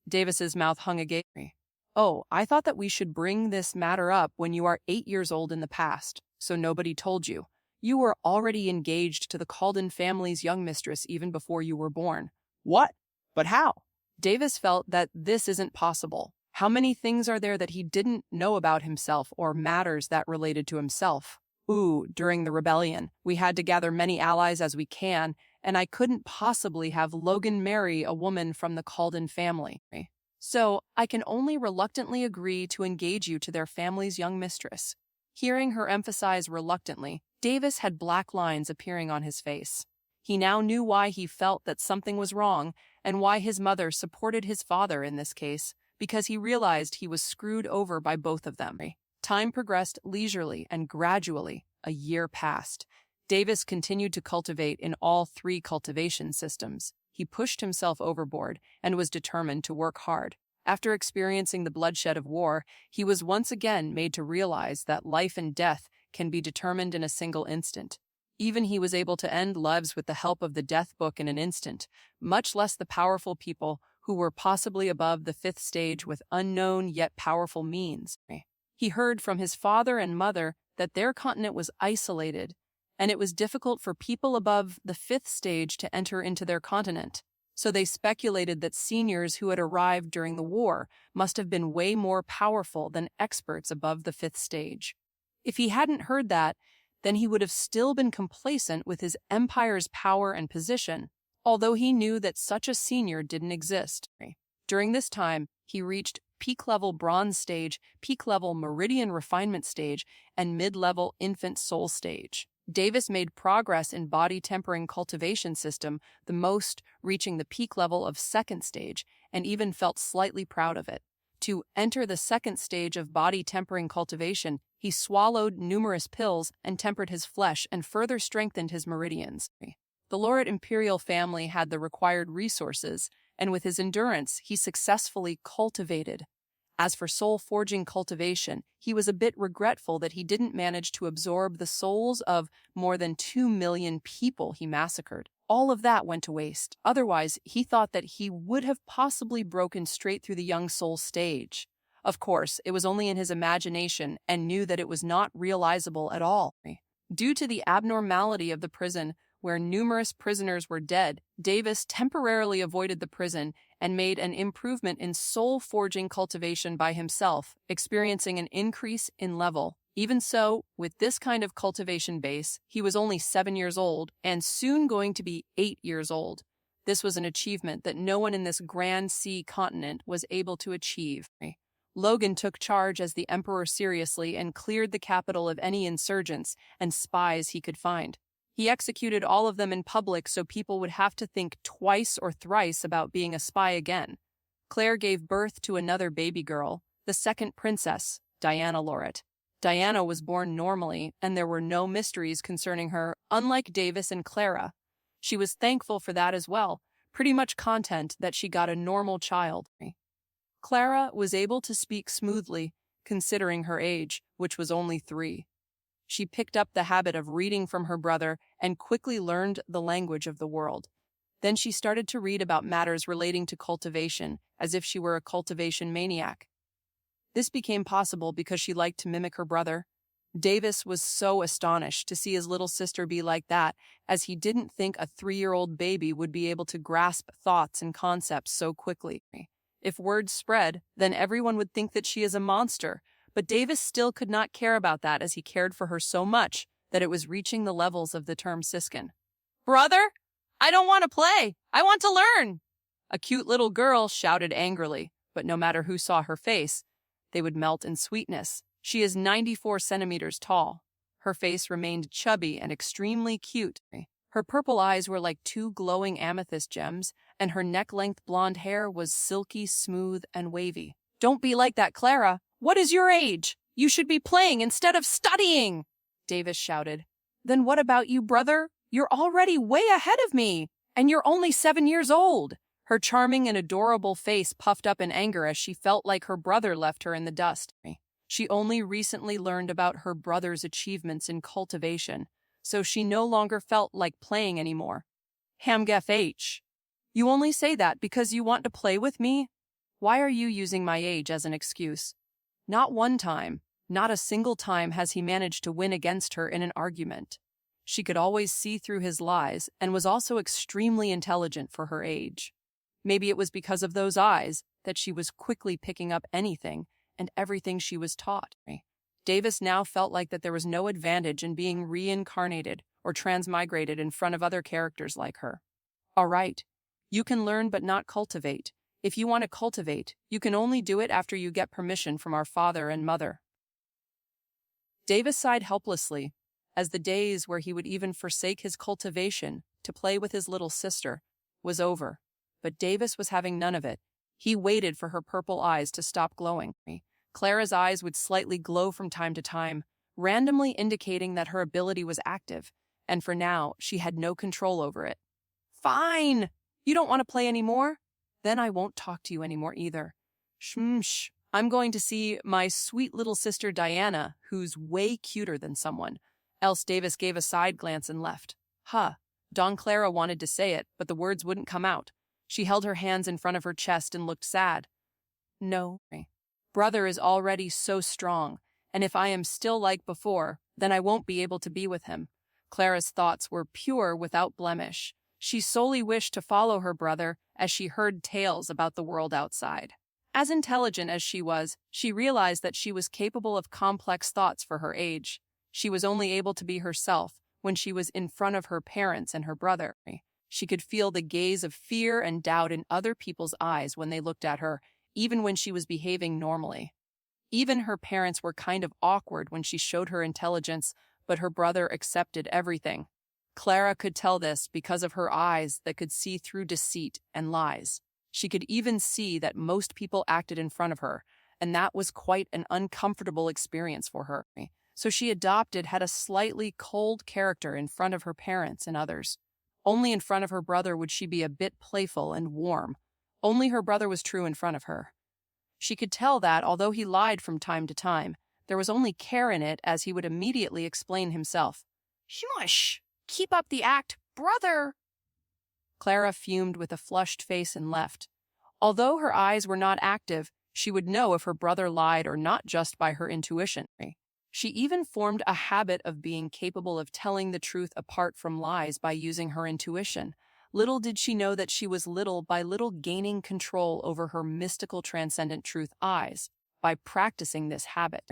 Davis's mouth hung agape. Oh, I thought that we should bring this matter up when you are 8 years old in the past, so nobody told you. You were already engaged to the Calden family's young mistress even before you were born. What? But how? Davis felt that this isn't possible. How many things are there that he didn't know about himself or matters that related to himself? During the rebellion, we had to gather many allies as we can, and I couldn't possibly have Logan marry a woman from the Calden family. So I can only reluctantly agree to engage you to their family's young mistress. Hearing her emphasize reluctantly, Davis had black lines appearing on his face. He now knew why he felt that something was wrong and why his mother supported his father in this case, because he realized he was screwed over by both of them. Time progressed leisurely and gradually. A year passed. Davis continued to cultivate in all 3 cultivation systems. He pushed himself overboard and was determined to work hard. After experiencing the bloodshed of war, he was once again made to realize that life and death can be determined in a single instant. Even he was able to end lives with the help of the death book in an instant, much less the powerful people who were possibly above the 5th stage with unknown yet powerful means. He heard from his father and mother that their continent was isolated, and it was difficult for people above the 5th stage to enter into their continent. So they speculated that seniors who had arrived during the war must have been way more powerful than experts above the 5th stage. If he hadn't heard that, then he would have still been complacent with his empire's power and position, although he knew that such a senior didn't exist. During this time, he reached peak-level bronze stage, peak-level meridian refinement stage, and mid-level infant soul stage. Davis made progress in body tempering cultivation system, the most reaching the peak level of 2nd stage, and even felt slightly proud of it. To enter the 2nd stage of body tempering cultivation, he swallowed numerous pills and tempered his flesh and further strengthened his meridians. The Laureate Imperial family had the required resources, and with his endurance, he successfully cultivated. As for soul-forging cultivation, he was a bit regretful that he didn't manage to absorb the souls of more than 2 million people he massacred. All of that went to waste. Otherwise, he thought that he would have possibly broken straight through the young soul stage. Of course, it was only in his imagination and knew that it was not realizable at all. Due to the abnormality of the prison, where numerous prisoners were dead, Davis temporarily avoided the prison and made an improvement in soul-forging cultivation by himself, experiencing an increase in level. Even so, with this kind of cultivation base, he was only 7 years old and soon going to be 8 years old. This was an achievement that no one in this grand sea continent was able to achieve. Logan took charge as the emperor seriously and cleared the capital of any insurgents and spies he could find. He executed all of them in public so people would have to think twice or thrice about being a spy again. Claire gave birth to another baby girl, the second princess, Diana Lauret. Diana was born normally, and there were no mysteries concerning her, unlike Davis and Clara. She was thankful for that as well, pretty much content that she got a normal child. Clara was able to speak smoothly, considering her age, which was only 3. She picked up the habit of reading from her brother and quickly learned the language of the world. Then she started to read about matters relating to cultivation, as if she were a cultivation maniac. This became possible because she liked to mimic her brother. Davis was so astonished to see his little sister be like that, as he didn't think a 3-year-old baby would be able to grasp thoughts and concepts so quickly. If word spread, then everyone would think that she is a monster, but Davis still could not care about that as he cared for her so much that it was reaching the levels of the term siskin. "Brother, I don't want to play. I want to learn." A cute little girl shouted angrily, but no matter who saw her face, they would melt in sweetness. She is 94 centimeters tall. Her face remained chubby and extremely cute. Her purple eyes were like 2 glowing amethyst gems, and her neck-length blonde hair was silky, smooth, and wavy. "Don't be like that, Clara. What is your age? You should be playing instead of studying," Davis shouted. "Then what about you, brother? You're already way ahead of me, and you're only 7 years old." Her charming and adorable face puffed up in anger as she felt like her brother left her in the dust. She only recently learned about her brother's achievements in cultivation, so she no longer felt like playing anymore. "Hamgef H. You only say that because you want to play with me? Why are you using my age as an excuse?" Not one time, not a single time has he managed to win against her in an argument. She could always see through his lies and was also extremely intelligent for her age. Maybe it was because of those eyes that she was quickly picking up anything and everything she was taught. Davis now felt like that there was no advantage in being reincarnated or transmigrated in front of other characters like her. "All right, you can learn but not cultivate. If you want to cultivate, you can only do it after you get permission from our father and mother." Davis sighed helplessly, as the days where he would even forsake his cultivation to play with his little sister was over. But Davis was having none of it. He waited for her purple eyes to stop glowing. Clara's eyes would slightly glow from time to time, randomly indicating that her ability was active, and for now, she had no control over it. "Fine! You don't want to play anymore? Then I won't talk to you anymore either. Shh. I'm going to see my sweet little sister Diana, who's way cuter than someone." Else Davis gave a side glance and left. Don Clara wanted to say it, but the words wouldn't come out. She held her hands in front of her chest and looked sad. "No. Brother is already so strong, and if I am still like before, then I won't be able to be with him." Clara's thoughts were pure without blemish. She solely wished to follow her brother as she heard tales about the world outside. As intelligent as she was, she realized that she was capable of complex thoughts for her age. She was only able to be herself when she was in front of her parents and her brother. She could feel the gaze of fear and doubt in other people's eyes when they looked at her, even when she was behaving normally. Even her parents were kind of awkward when she showed her intelligence, but her brother accepted everything. Clara could tell this because of her eyes that could see through deceit and lies. She could even see that most people acted in front of her, and that was quite an uncomfortable experience for her. So she had a slightly cold character in front of her parents and others. Only in front of her brother would she be a bit playful and warm. Only her brother was true in front of her. She could tell that, although he lied from time to time, there was only care in it, as he would immediately explain himself. "Shush! Keep up the act, brother!" Clara fumed with a flushed face and left. Although her eyes were not active, she would know if her brother lied or not just by her intuition. She even formed a habit of being capable of telling the truth apart from lies by using her intuition. Little did she know that she was little by little gaining control over her mystical transcendent truth eyes by practicing this habit.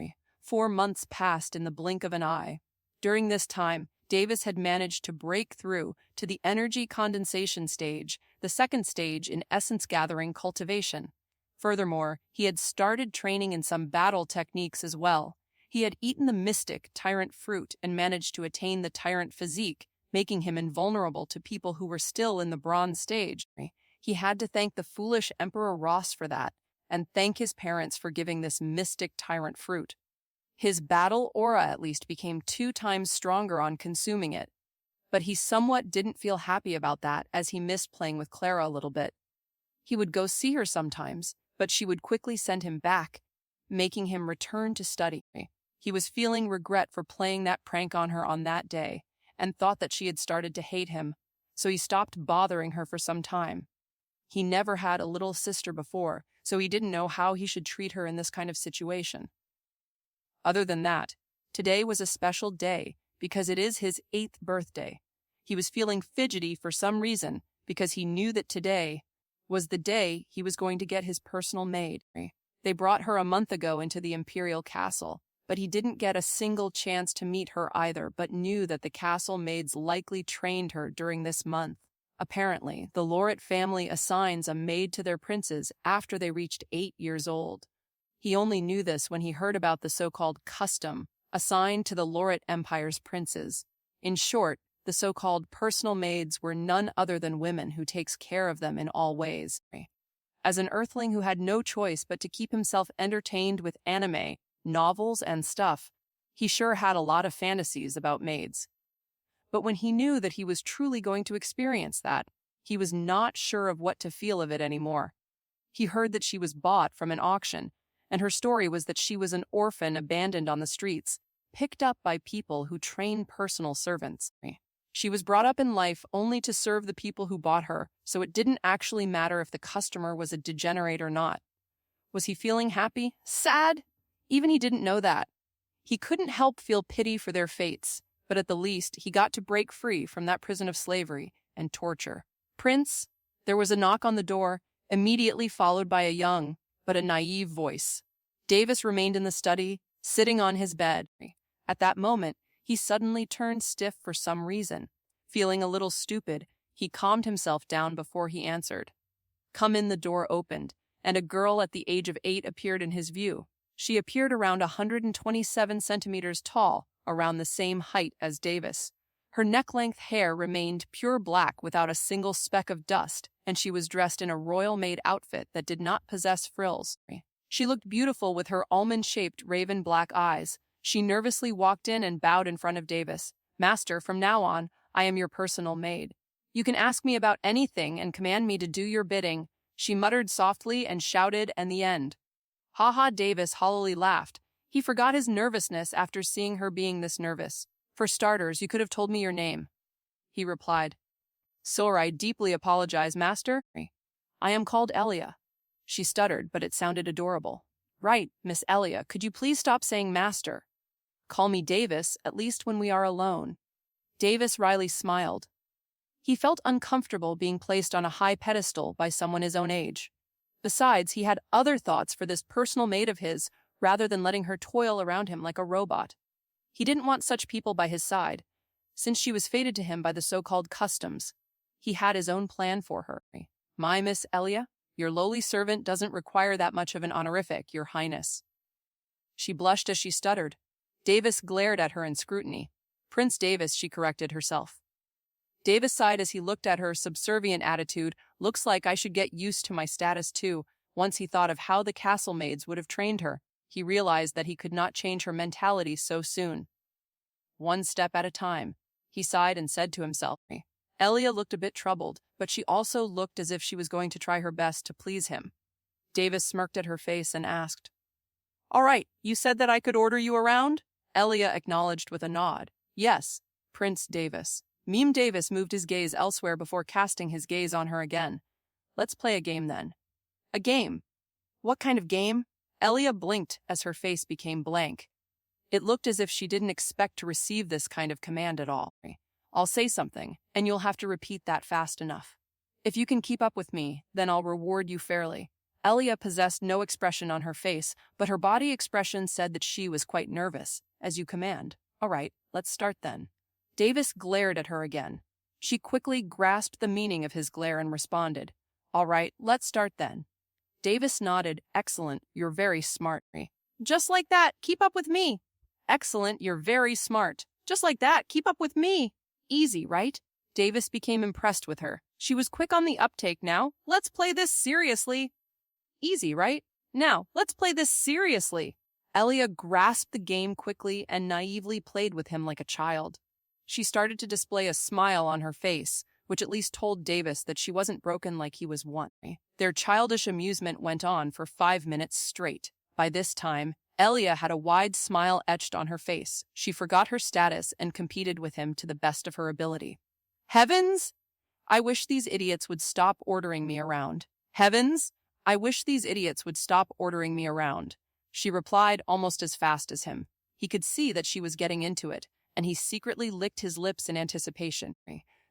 4 months passed in the blink of an eye. During this time, Davis had managed to break through to the energy condensation stage, the second stage in essence gathering cultivation. Furthermore, he had started training in some battle techniques as well. He had eaten the mystic tyrant fruit and managed to attain the tyrant physique, making him invulnerable to people who were still in the bronze stage. He had to thank the foolish Emperor Ross for that, and thank his parents for giving this mystic tyrant fruit. His battle aura at least became 2 times stronger on consuming it. But he somewhat didn't feel happy about that, as he missed playing with Clara a little bit. He would go see her sometimes, but she would quickly send him back, making him return to study. He was feeling regret for playing that prank on her on that day, and thought that she had started to hate him, so he stopped bothering her for some time. He never had a little sister before, so he didn't know how he should treat her in this kind of situation. Other than that, today was a special day because it is his 8th birthday. He was feeling fidgety for some reason because he knew that today was the day he was going to get his personal maid. They brought her a month ago into the imperial castle, but he didn't get a single chance to meet her either, but knew that the castle maids likely trained her during this month. Apparently, the Lauret family assigns a maid to their princes after they reached 8 years old. He only knew this when he heard about the so-called custom assigned to the Lauret Empire's princes. In short, the so-called personal maids were none other than women who takes care of them in all ways. As an earthling who had no choice but to keep himself entertained with anime, novels, and stuff, he sure had a lot of fantasies about maids. But when he knew that he was truly going to experience that, he was not sure of what to feel of it anymore. He heard that she was bought from an auction, and her story was that she was an orphan abandoned on the streets, picked up by people who train personal servants. She was brought up in life only to serve the people who bought her, so it didn't actually matter if the customer was a degenerate or not. Was he feeling happy? Sad? Even he didn't know that. He couldn't help feel pity for their fates, but at the least he got to break free from that prison of slavery and torture. Prince, there was a knock on the door, immediately followed by a young, but a naive voice. Davis remained in the study, sitting on his bed. At that moment, he suddenly turned stiff for some reason. Feeling a little stupid, he calmed himself down before he answered. Come in. The door opened, and a girl at the age of 8 appeared in his view. She appeared around 127 centimeters tall, around the same height as Davis. Her neck-length hair remained pure black without a single speck of dust, and she was dressed in a royal-made outfit that did not possess frills. She looked beautiful with her almond-shaped raven-black eyes. She nervously walked in and bowed in front of Davis. Master, from now on, I am your personal maid. You can ask me about anything and command me to do your bidding. She muttered softly and shouted, and the end. Ha! Davis hollowly laughed. He forgot his nervousness after seeing her being this nervous. For starters, you could have told me your name. He replied. Sir, I deeply apologize, master. I am called Elia. She stuttered, but it sounded adorable. Right, Miss Elia, could you please stop saying master? Call me Davis, at least when we are alone. Davis wryly smiled. He felt uncomfortable being placed on a high pedestal by someone his own age. Besides, he had other thoughts for this personal maid of his, rather than letting her toil around him like a robot. He didn't want such people by his side, since she was fated to him by the so-called customs. He had his own plan for her. My Miss Elia, your lowly servant doesn't require that much of an honorific, your highness. She blushed as she stuttered. Davis glared at her in scrutiny. Prince Davis, she corrected herself. Davis sighed as he looked at her subservient attitude. Looks like I should get used to my status too. Once he thought of how the castle maids would have trained her, he realized that he could not change her mentality so soon. One step at a time, he sighed and said to himself. Elia looked a bit troubled, but she also looked as if she was going to try her best to please him. Davis smirked at her face and asked, All right, you said that I could order you around? Elia acknowledged with a nod. Yes, Prince Davis. Meme Davis moved his gaze elsewhere before casting his gaze on her again. Let's play a game then. A game? What kind of game? Elia blinked as her face became blank. It looked as if she didn't expect to receive this kind of command at all. I'll say something, and you'll have to repeat that fast enough. If you can keep up with me, then I'll reward you fairly. Elia possessed no expression on her face, but her body expression said that she was quite nervous. As you command. All right, let's start then. Davis glared at her again. She quickly grasped the meaning of his glare and responded. All right, let's start then. Davis nodded. Excellent, you're very smart. Just like that, keep up with me. Excellent, you're very smart. Just like that, keep up with me. Easy, right? Davis became impressed with her. She was quick on the uptake now. Let's play this seriously. Easy, right? Now, let's play this seriously. Elia grasped the game quickly and naively played with him like a child. She started to display a smile on her face, which at least told Davis that she wasn't broken like he was once. Their childish amusement went on for 5 minutes straight. By this time, Elia had a wide smile etched on her face. She forgot her status and competed with him to the best of her ability. Heavens! I wish these idiots would stop ordering me around. Heavens! I wish these idiots would stop ordering me around. She replied almost as fast as him. He could see that she was getting into it, and he secretly licked his lips in anticipation.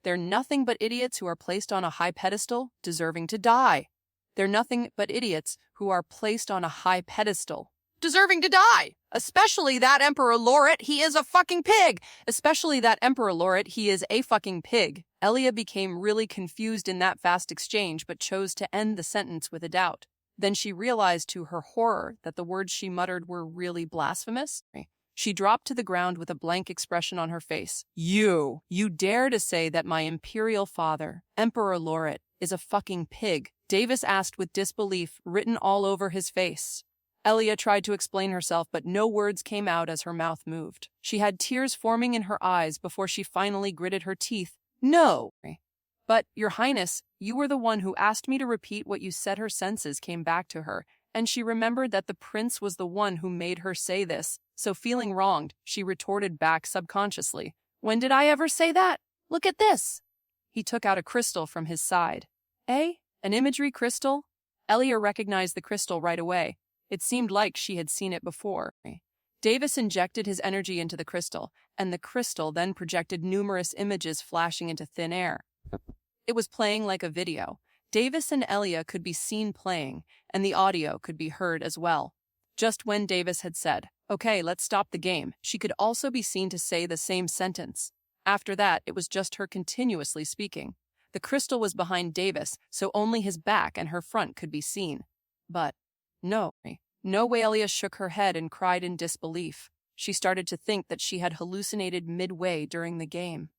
They're nothing but idiots who are placed on a high pedestal, deserving to die. They're nothing but idiots who are placed on a high pedestal, deserving to die. Especially that Emperor Laureate, he is a fucking pig. Especially that Emperor Laureate, he is a fucking pig. Elia became really confused in that fast exchange, but chose to end the sentence with a doubt. Then she realized to her horror that the words she muttered were really blasphemous. She dropped to the ground with a blank expression on her face. You dare to say that my imperial father, Emperor Laureate, is a fucking pig? Davis asked with disbelief written all over his face. Elia tried to explain herself, but no words came out as her mouth moved. She had tears forming in her eyes before she finally gritted her teeth. No. But, Your Highness, you were the one who asked me to repeat what you said. Her senses came back to her, and she remembered that the prince was the one who made her say this. So feeling wronged, she retorted back subconsciously. When did I ever say that? Look at this. He took out a crystal from his side. Eh? An imagery crystal? Elia recognized the crystal right away. It seemed like she had seen it before. Davis injected his energy into the crystal, and the crystal then projected numerous images flashing into thin air. It was playing like a video. Davis and Elia could be seen playing, and the audio could be heard as well. Just when Davis had said, "Okay, let's stop the game," she could also be seen to say the same sentence. After that, it was just her continuously speaking. The crystal was behind Davis, so only his back and her front could be seen. But no way. Elia shook her head and cried in disbelief. She started to think that she had hallucinated midway during the game.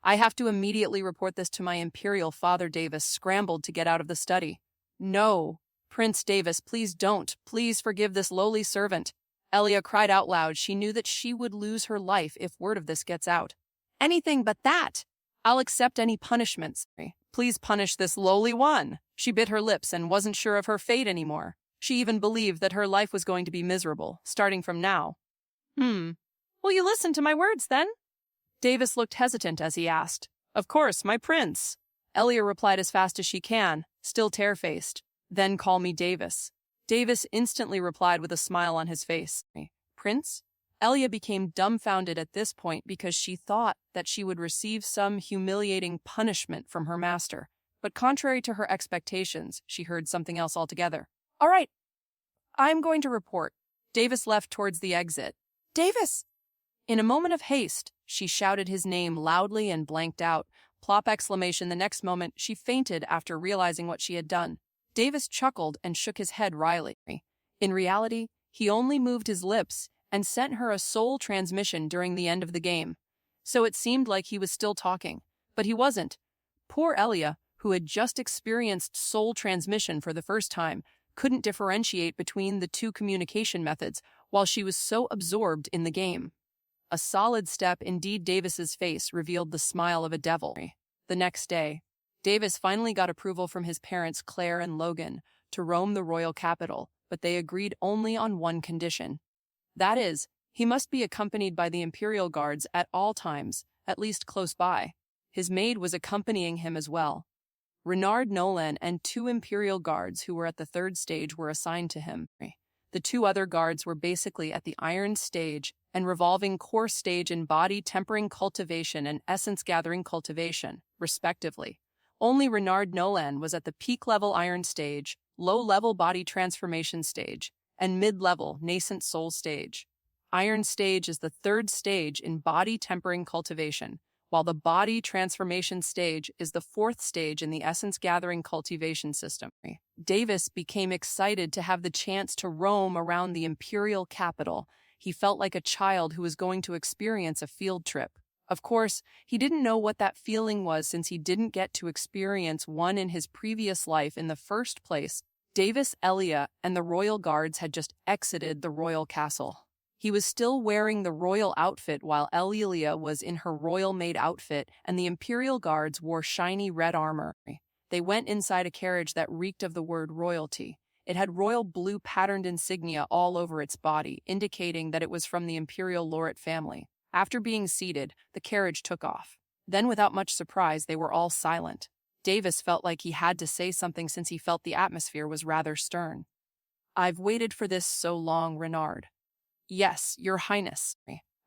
I have to immediately report this to my imperial father. Davis scrambled to get out of the study. No, Prince Davis, please don't. Please forgive this lowly servant. Elia cried out loud. She knew that she would lose her life if word of this gets out. Anything but that. I'll accept any punishments. Please punish this lowly one. She bit her lips and wasn't sure of her fate anymore. She even believed that her life was going to be miserable, starting from now. Will you listen to my words, then? Davis looked hesitant as he asked. Of course, my prince. Elia replied as fast as she can, still tear-faced. Then call me Davis. Davis instantly replied with a smile on his face. Prince? Elia became dumbfounded at this point because she thought that she would receive some humiliating punishment from her master. But contrary to her expectations, she heard something else altogether. All right, I'm going to report. Davis left towards the exit. Davis! In a moment of haste, she shouted his name loudly and blanked out. Plop exclamation. The next moment, she fainted after realizing what she had done. Davis chuckled and shook his head wryly. In reality, he only moved his lips and sent her a soul transmission during the end of the game. So it seemed like he was still talking, but he wasn't. Poor Elia, who had just experienced soul transmission for the first time, couldn't differentiate between the two communication methods while she was so absorbed in the game. A solid step indeed. Davis's face revealed the smile of a devil. The next day, Davis finally got approval from his parents Claire and Logan to roam the royal capital, but they agreed only on one condition. That is, he must be accompanied by the Imperial Guards at all times, at least close by. His maid was accompanying him as well. Renard Nolan and 2 Imperial Guards who were at the 3rd stage were assigned to him. The 2 other guards were basically at the Iron stage and Revolving Core stage in body tempering cultivation and essence gathering cultivation, respectively. Only Renard Nolan was at the peak level Iron stage, low-level body transformation stage, and mid-level nascent soul stage. Iron stage is the third stage in body tempering cultivation, while the body transformation stage is the fourth stage in the essence gathering cultivation system. Davis became excited to have the chance to roam around the imperial capital. He felt like a child who was going to experience a field trip. Of course, he didn't know what that feeling was since he didn't get to experience one in his previous life in the first place. Davis Elia and the royal guards had just exited the royal castle. He was still wearing the royal outfit while Elia was in her royal-made outfit, and the imperial guards wore shiny red armor. They went inside a carriage that reeked of the word royalty. It had royal blue patterned insignia all over its body, indicating that it was from the imperial laureate family. After being seated, the carriage took off. Then, without much surprise, they were all silent. Davis felt like he had to say something since he felt the atmosphere was rather stern. "I've waited for this so long, Renard." "Yes, Your Highness.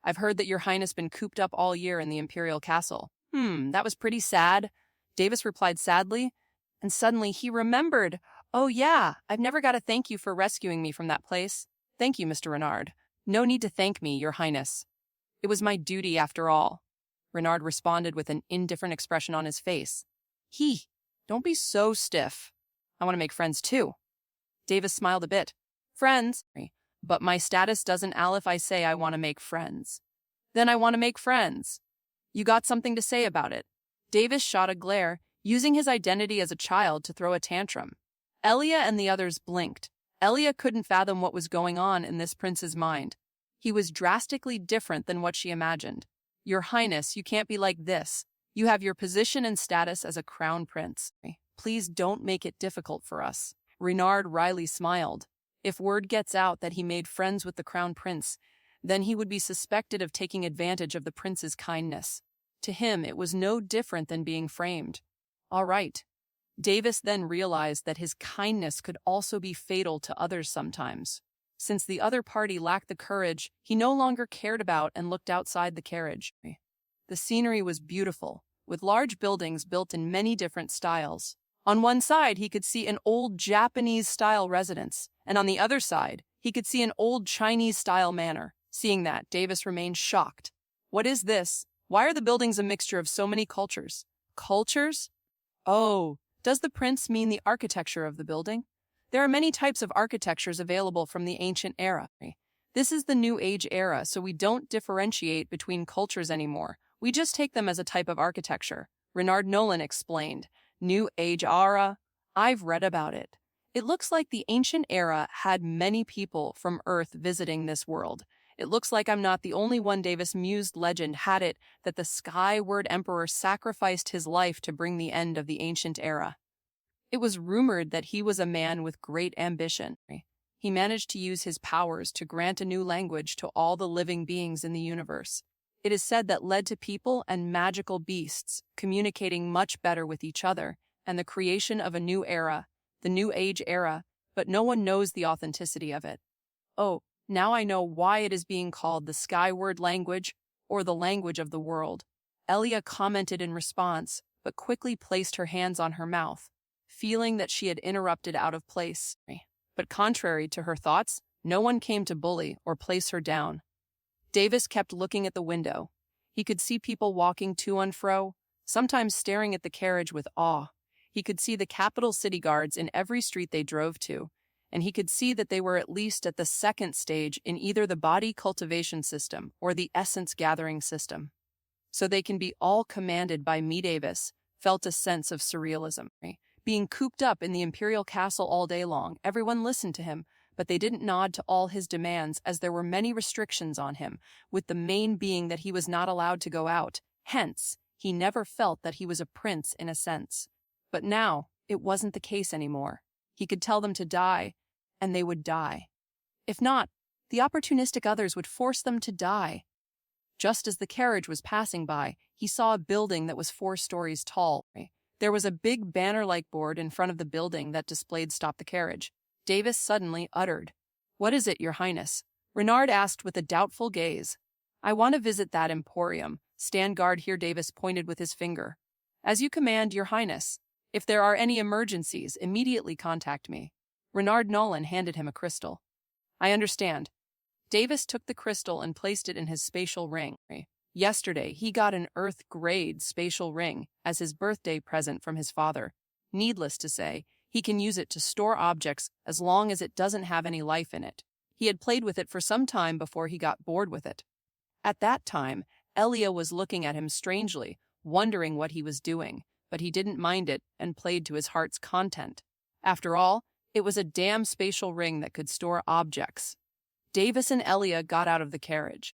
I've heard that Your Highness been cooped up all year in the Imperial Castle." That was pretty sad," Davis replied sadly, and suddenly he remembered. "Oh yeah, I've never got to thank you for rescuing me from that place." "Thank you, Mr. Renard." "No need to thank me, Your Highness. It was my duty after all." Renard responded with an indifferent expression on his face. Don't be so stiff. I want to make friends too." Davis smiled a bit. "Friends? But my status doesn't all if I say I want to make friends." "Then I want to make friends." "You got something to say about it?" Davis shot a glare, using his identity as a child to throw a tantrum. Elia and the others blinked. Elia couldn't fathom what was going on in this prince's mind. He was drastically different than what she imagined. "Your Highness, you can't be like this. You have your position and status as a crown prince. Please don't make it difficult for us." Renard wryly smiled. If word gets out that he made friends with the crown prince, then he would be suspected of taking advantage of the prince's kindness. To him, it was no different than being framed. All right. Davis then realized that his kindness could also be fatal to others sometimes. Since the other party lacked the courage, he no longer cared about and looked outside the carriage. The scenery was beautiful, with large buildings built in many different styles. On one side, he could see an old Japanese-style residence, and on the other side, he could see an old Chinese-style manor. Seeing that, Davis remained shocked. What is this? Why are the buildings a mixture of so many cultures? Cultures? Oh, does the prince mean the architecture of the building? There are many types of architectures available from the ancient era. This is the New Age era, so we don't differentiate between cultures anymore. We just take them as a type of architecture. Renard Nolan explained. New Age era? I've read about it. It looks like the ancient era had many people from Earth visiting this world. It looks like I'm not the only one. Davis mused. Legend had it that the Skyward Emperor sacrificed his life to bring the end of the ancient era. It was rumored that he was a man with great ambition. He managed to use his powers to grant a new language to all the living beings in the universe. It is said that led to people and magical beasts communicating much better with each other and the creation of a new era, the New Age era, but no one knows the authenticity of it. Oh, now I know why it is being called the Skyward language or the language of the world. Elia commented in response, but quickly placed her hands on her mouth, feeling that she had interrupted out of place. But contrary to her thoughts, no one came to bully or place her down. Davis kept looking at the window. He could see people walking to and fro, sometimes staring at the carriage with awe. He could see the capital city guards in every street they drove to, and he could see that they were at least at the second stage in either the body cultivation system or the essence gathering system. So they can be all commanded by me. Davis felt a sense of surrealism. Being cooped up in the imperial castle all day long, everyone listened to him, but they didn't nod to all his demands as there were many restrictions on him, with the main being that he was not allowed to go out. Hence, he never felt that he was a prince in a sense. But now, it wasn't the case anymore. He could tell them to die, and they would die. If not, the opportunistic others would force them to die. Just as the carriage was passing by, he saw a building that was 4 stories tall. There was a big banner-like board in front of the building that displayed "Stop the Carriage." Davis suddenly uttered, "What is it, Your Highness?" Renard asked with a doubtful gaze. "I want to visit that emporium. Stand guard here." Davis pointed with his finger. "As you command, Your Highness. If there are any emergencies, immediately contact me." Renard Nolan handed him a crystal. I understand. Davis took the crystal and placed it in his spatial ring. Yesterday, he got an Earth-grade spatial ring as his birthday present from his father. Needless to say, he can use it to store objects as long as it doesn't have any life in it. He had played with it for some time before he got bored with it. At that time, Elia was looking at him strangely, wondering what he was doing, but he didn't mind it and played to his heart's content. After all, it was a damn spatial ring that could store objects. Davis and Elia got out of the carriage.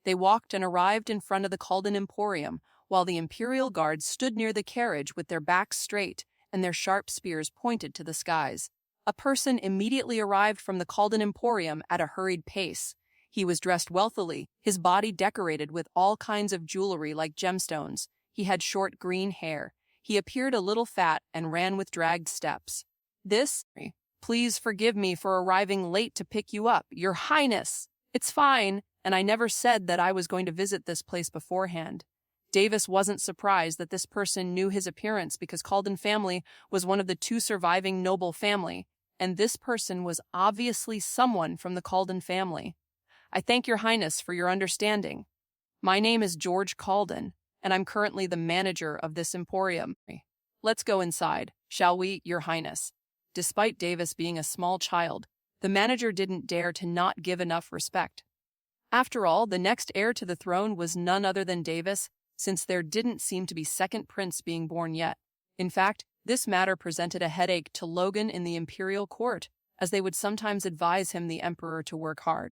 They walked and arrived in front of the Calden Emporium, while the Imperial Guards stood near the carriage with their backs straight and their sharp spears pointed to the skies. A person immediately arrived from the Calden Emporium at a hurried pace. He was dressed wealthily, his body decorated with all kinds of jewelry like gemstones. He had short green hair. He appeared a little fat and ran with dragged steps. Please forgive me for arriving late to pick you up, Your Highness. It's fine, and I never said that I was going to visit this place beforehand. Davis wasn't surprised that this person knew his appearance because Calden family was one of the 2 surviving noble family, and this person was obviously someone from the Calden family. I thank Your Highness for your understanding. My name is George Calden, and I'm currently the manager of this emporium. Let's go inside, shall we, Your Highness? Despite Davis being a small child, the manager didn't dare to not give enough respect. After all, the next heir to the throne was none other than Davis, since there didn't seem to be second prince being born yet. In fact, this matter presented a headache to Logan in the imperial court, as they would sometimes advise him, the emperor, to work hard.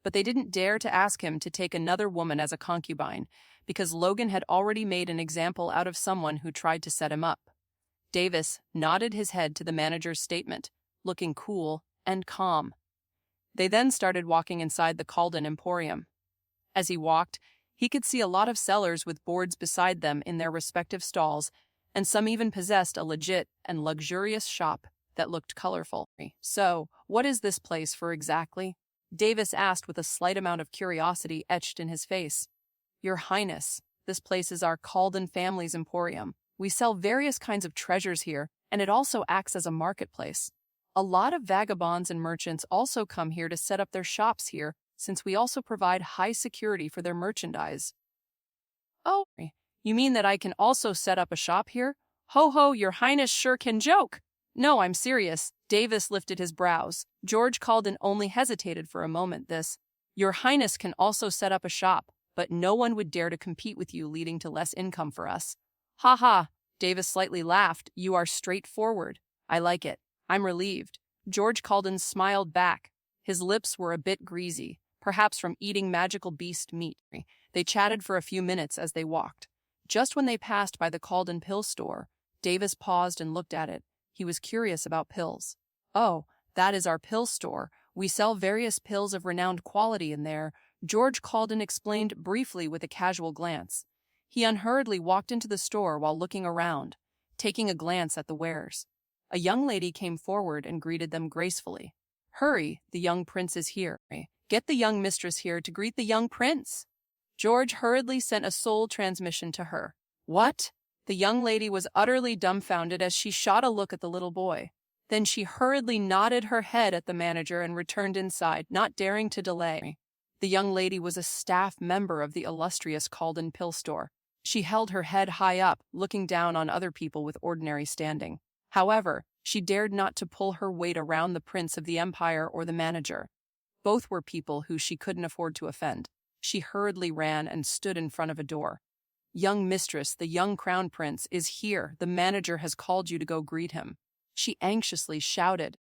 But they didn't dare to ask him to take another woman as a concubine, because Logan had already made an example out of someone who tried to set him up. Davis nodded his head to the manager's statement, looking cool and calm. They then started walking inside the Calden Emporium. As he walked, he could see a lot of sellers with boards beside them in their respective stalls, and some even possessed a legit and luxurious shop that looked colorful. So, what is this place for exactly? Davis asked with a slight amount of curiosity etched in his face. Your Highness, this place is our Calden family's emporium. We sell various kinds of treasures here, and it also acts as a marketplace. A lot of vagabonds and merchants also come here to set up their shops here, since we also provide high security for their merchandise. Oh, you mean that I can also set up a shop here? Ho ho, Your Highness sure can joke. No, I'm serious. Davis lifted his brows. George Calden only hesitated for a moment. Your Highness can also set up a shop, but no one would dare to compete with you, leading to less income for us. Ha ha, Davis slightly laughed. You are straightforward. I like it. I'm relieved. George Calden smiled back. His lips were a bit greasy, perhaps from eating magical beast meat. They chatted for a few minutes as they walked. Just when they passed by the Calden pill store, Davis paused and looked at it. He was curious about pills. Oh, that is our pill store. We sell various pills of renowned quality in there, George Calden explained briefly with a casual glance. He unhurriedly walked into the store while looking around, taking a glance at the wares. A young lady came forward and greeted them gracefully. Hurry, the young prince is here. Get the young mistress here to greet the young prince. George hurriedly sent a soul transmission to her. What? The young lady was utterly dumbfounded as she shot a look at the little boy. Then she hurriedly nodded her head at the manager and returned inside, not daring to delay. The young lady was a staff member of the illustrious Calden Pill Store. She held her head high up, looking down on other people with ordinary standing. However, she dared not to pull her weight around the prince of the empire or the manager. Both were people who she couldn't afford to offend. She hurriedly ran and stood in front of a door. Young mistress, the young crown prince, is here. The manager has called you to go greet him. She anxiously shouted.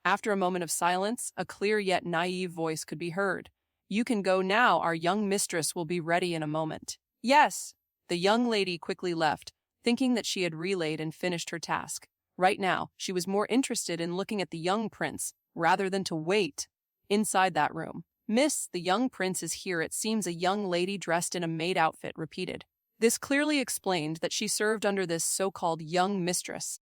After a moment of silence, a clear yet naive voice could be heard. You can go now. Our young mistress will be ready in a moment. Yes. The young lady quickly left, thinking that she had relayed and finished her task. Right now, she was more interested in looking at the young prince, rather than to wait. Inside that room, Miss, the young prince is here. It seems a young lady dressed in a maid outfit repeated. This clearly explained that she served under this so-called young mistress.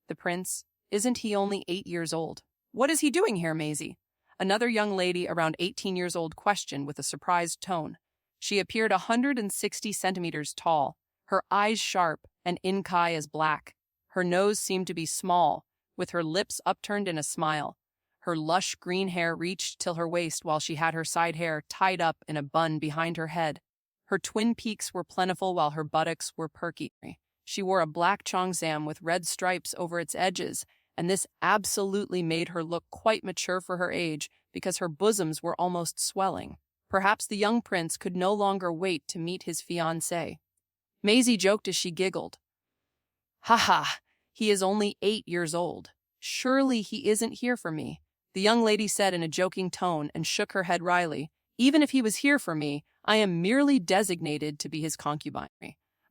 The prince, isn't he only 8 years old? What is he doing here, Maisie? Another young lady around 18 years old questioned with a surprised tone. She appeared 160 centimeters tall, her eyes sharp and ink eye as black. Her nose seemed to be small, with her lips upturned in a smile. Her lush green hair reached till her waist while she had her side hair tied up in a bun behind her head. Her twin peaks were plentiful while her buttocks were perky. She wore a black cheongsam with red stripes over its edges, and this absolutely made her look quite mature for her age because her bosoms were almost swelling. Perhaps the young prince could no longer wait to meet his fiancée. Maisie joked as she giggled. "Ha ha, he is only 8 years old. Surely he isn't here for me," the young lady said in a joking tone and shook her head wryly. "Even if he was here for me, I am merely designated to be his concubine.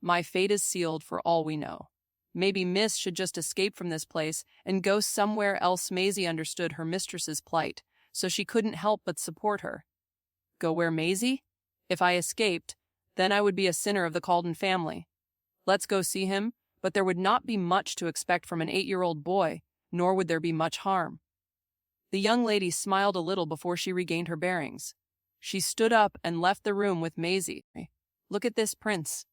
My fate is sealed for all we know. Maybe Miss should just escape from this place and go somewhere else." Maisie understood her mistress's plight, so she couldn't help but support her. Go where, Maisie? If I escaped, then I would be a sinner of the Calden family. Let's go see him, but there would not be much to expect from an 8-year-old boy, nor would there be much harm. The young lady smiled a little before she regained her bearings. She stood up and left the room with Maisie. "Look at this, Prince.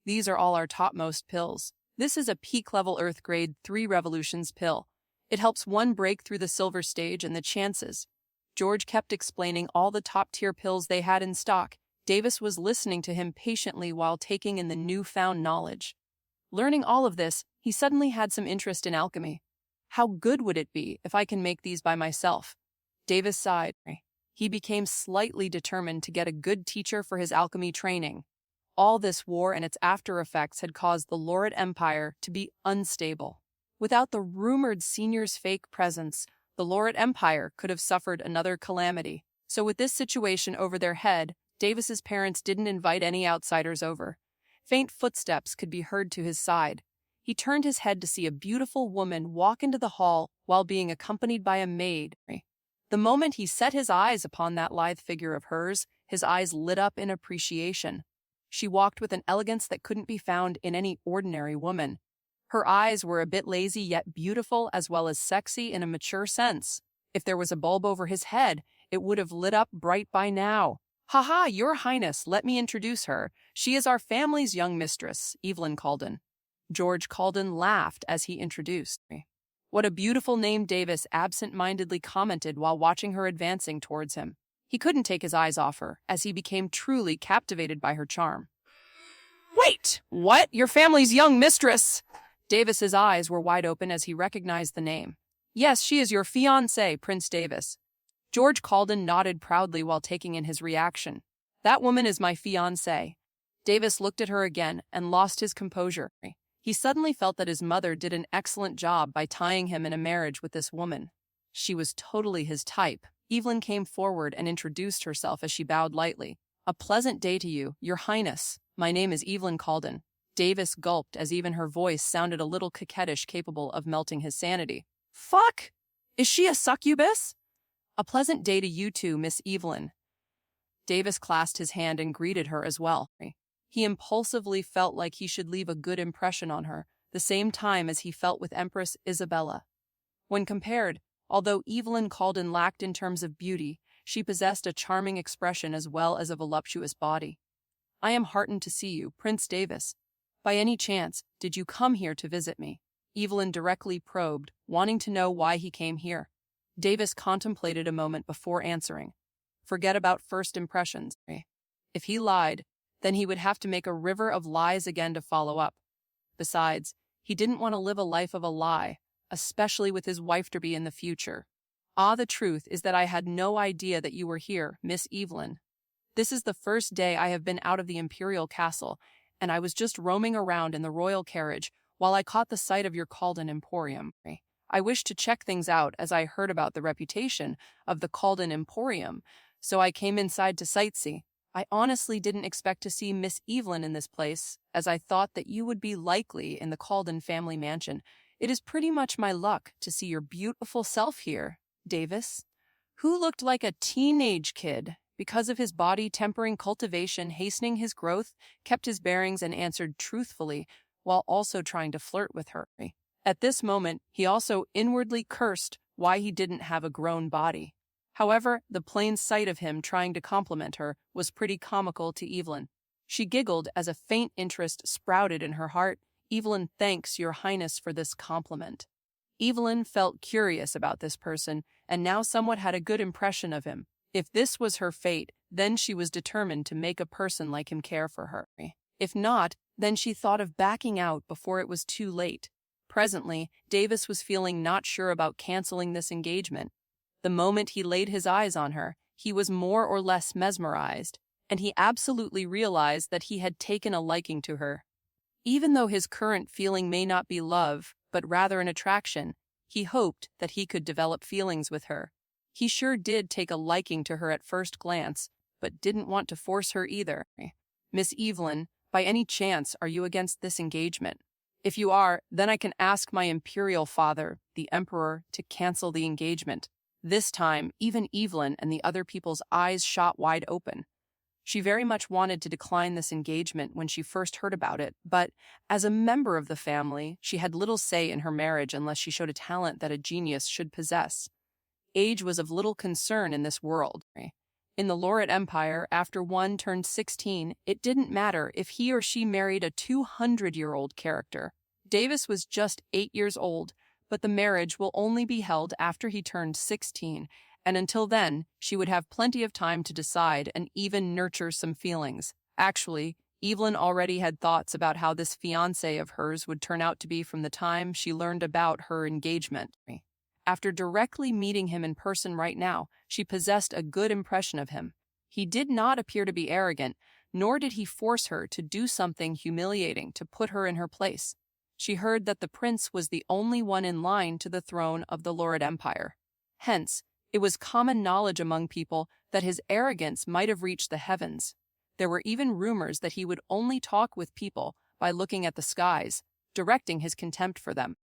These are all our topmost pills. This is a peak-level Earth Grade 3 Revolutions pill. It helps one break through the silver stage and the chances." George kept explaining all the top-tier pills they had in stock. Davis was listening to him patiently while taking in the newfound knowledge. Learning all of this, he suddenly had some interest in alchemy. How good would it be if I can make these by myself? Davis sighed. He became slightly determined to get a good teacher for his alchemy training. All this war and its after-effects had caused the Laurid Empire to be unstable. Without the rumored senior's fake presence, the Laurid Empire could have suffered another calamity. So with this situation over their head, Davis's parents didn't invite any outsiders over. Faint footsteps could be heard to his side. He turned his head to see a beautiful woman walk into the hall while being accompanied by a maid. The moment he set his eyes upon that lithe figure of hers, his eyes lit up in appreciation. She walked with an elegance that couldn't be found in any ordinary woman. Her eyes were a bit lazy yet beautiful as well as sexy in a mature sense. If there was a bulb over his head, it would have lit up bright by now. "Ha, Your Highness, let me introduce her. She is our family's young mistress, Evelyn Calden." George Calden laughed as he introduced me. "What a beautiful name," Davis absent-mindedly commented while watching her advancing towards him. He couldn't take his eyes off her, as he became truly captivated by her charm. "Wait! What? Your family's young mistress?" Davis's eyes were wide open as he recognized the name. "Yes, she is your fiancée, Prince Davis." George Calden nodded proudly while taking in his reaction. "That woman is my fiancée." Davis looked at her again and lost his composure. He suddenly felt that his mother did an excellent job by tying him in a marriage with this woman. She was totally his type. Evelyn came forward and introduced herself as she bowed lightly. "A pleasant day to you, Your Highness. My name is Evelyn Calden." Davis gulped as even her voice sounded a little coquettish, capable of melting his sanity. "Fuck! Is she a succubus?" "A pleasant day to you too, Miss Evelyn." Davis clasped his hand and greeted her as well. He impulsively felt like he should leave a good impression on her, the same time as he felt with Empress Isabella. When compared, although Evelyn Calden lacked in terms of beauty, she possessed a charming expression as well as a voluptuous body. "I am heartened to see you, Prince Davis. By any chance, did you come here to visit me?" Evelyn directly probed, wanting to know why he came here. Davis contemplated a moment before answering. Forget about first impressions. If he lied, then he would have to make a river of lies again to follow up. Besides, he didn't want to live a life of a lie, especially with his wife to be in the future. "The truth is that I had no idea that you were here, Miss Evelyn. This is the first day I have been out of the Imperial Castle, and I was just roaming around in the royal carriage while I caught the sight of your Calden Emporium. I wished to check things out as I heard about the reputation of the Calden Emporium, so I came inside to sightsee. I honestly didn't expect to see Miss Evelyn in this place, as I thought that you would be likely in the Calden family mansion. It is pretty much my luck to see your beautiful self here, Davis." Who looked like a teenage kid, because of his body tempering cultivation, hastening his growth, kept his bearings and answered truthfully, while also trying to flirt with her. At this moment, he also inwardly cursed why he didn't have a grown body. However, the plain sight of him trying to compliment her was pretty comical to Evelyn. She giggled as a faint interest sprouted in her heart. "Evelyn, thanks, Your Highness, for this compliment." Evelyn felt curious about this person and now somewhat had a good impression of him. If this was her fate, then she was determined to make a person like him care for her. If not, then she thought of backing out before it was too late. Presently, Davis was feeling not sure about canceling this engagement. The moment he laid his eyes on her, he was more or less mesmerized, and he absolutely realized that he had taken a liking to her. Even though his current feeling may not be love, but rather an attraction, he hoped that he could develop feelings with her. He sure did take a liking to her at first glance, but didn't want to force her either. Miss Evelyn, by any chance, are you against this engagement? If you are, then I can ask my imperial father, the emperor, to cancel the engagement. This time, even Evelyn and the other people's eyes shot wide open. She very much wanted to decline this engagement when she first heard about it, but as a member of the family, she had little say in her marriage unless she showed a talent that a genius should possess. Age was of little concern in this world. In the Laurid Empire, after one turned 16, it didn't matter if he or she married a 200-year-old character. Davis was just 8 years old, but the marriage will only be held after he turned 16, and until then, she would have plenty of time to decide and even nurture some feelings. Actually, Evelyn already had thoughts about how this fiancé of hers would turn out to be from the time she learned about her engagement. After directly meeting him in person right now, she possessed a good impression of him. He did not appear to be arrogant, nor did he force her to do something humiliating to put her in her place. She heard that the prince was the only one in line to the throne of the Laurid Empire. Hence, it was common knowledge among people that his arrogance might have reached the heavens. There were even rumors that he would only talk with people by looking at the skies, directing his contempt for them.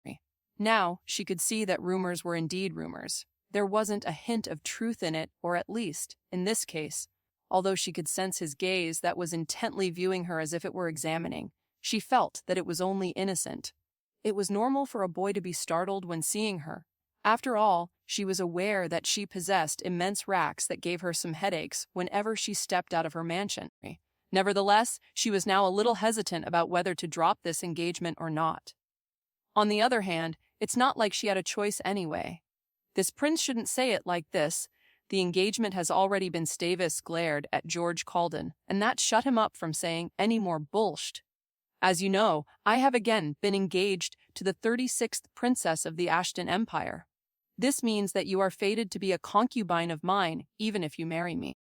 Now, she could see that rumors were indeed rumors. There wasn't a hint of truth in it, or at least, in this case. Although she could sense his gaze that was intently viewing her as if it were examining, she felt that it was only innocent. It was normal for a boy to be startled when seeing her. After all, she was aware that she possessed immense racks that gave her some headaches whenever she stepped out of her mansion. Nevertheless, she was now a little hesitant about whether to drop this engagement or not. On the other hand, it's not like she had a choice anyway. This prince shouldn't say it like this. The engagement has already been Davis glared at George Calden, and that shut him up from saying any more bullshit. As you know, I have again been engaged to the 36th princess of the Ashton Empire. This means that you are fated to be a concubine of mine, even if you marry me.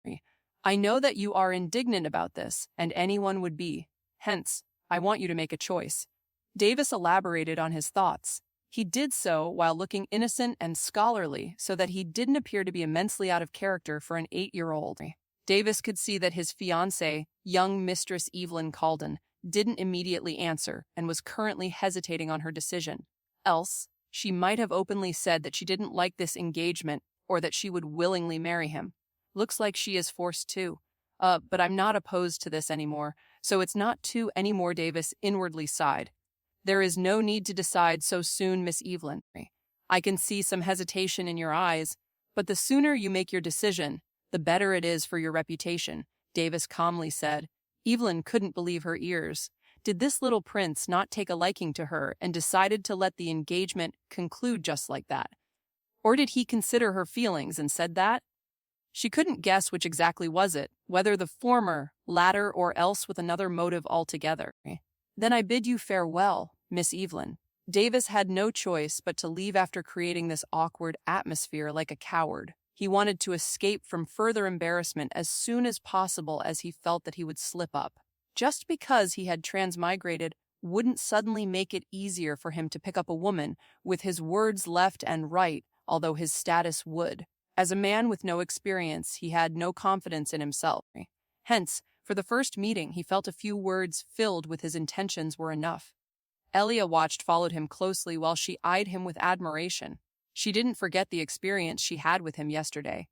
I know that you are indignant about this, and anyone would be. Hence, I want you to make a choice. Davis elaborated on his thoughts. He did so while looking innocent and scholarly so that he didn't appear to be immensely out of character for an 8-year-old. Davis could see that his fiancée, young Mistress Evelyn Calden, didn't immediately answer and was currently hesitating on her decision. Else, she might have openly said that she didn't like this engagement or that she would willingly marry him. Looks like she is forced to. But I'm not opposed to this anymore, so it's not to anymore, Davis inwardly sighed. There is no need to decide so soon, Miss Evelyn. I can see some hesitation in your eyes, but the sooner you make your decision, the better it is for your reputation, Davis calmly said. Evelyn couldn't believe her ears. Did this little prince not take a liking to her and decided to let the engagement conclude just like that? Or did he consider her feelings and said that? She couldn't guess which exactly was it, whether the former, latter, or else with another motive altogether. Then I bid you farewell, Miss Evelyn. Davis had no choice but to leave after creating this awkward atmosphere like a coward. He wanted to escape from further embarrassment as soon as possible as he felt that he would slip up. Just because he had transmigrated wouldn't suddenly make it easier for him to pick up a woman with his words left and right, although his status would. As a man with no experience, he had no confidence in himself. Hence, for the first meeting, he felt a few words filled with his intentions were enough. Elia followed him closely while she eyed him with admiration. She didn't forget the experience she had with him yesterday.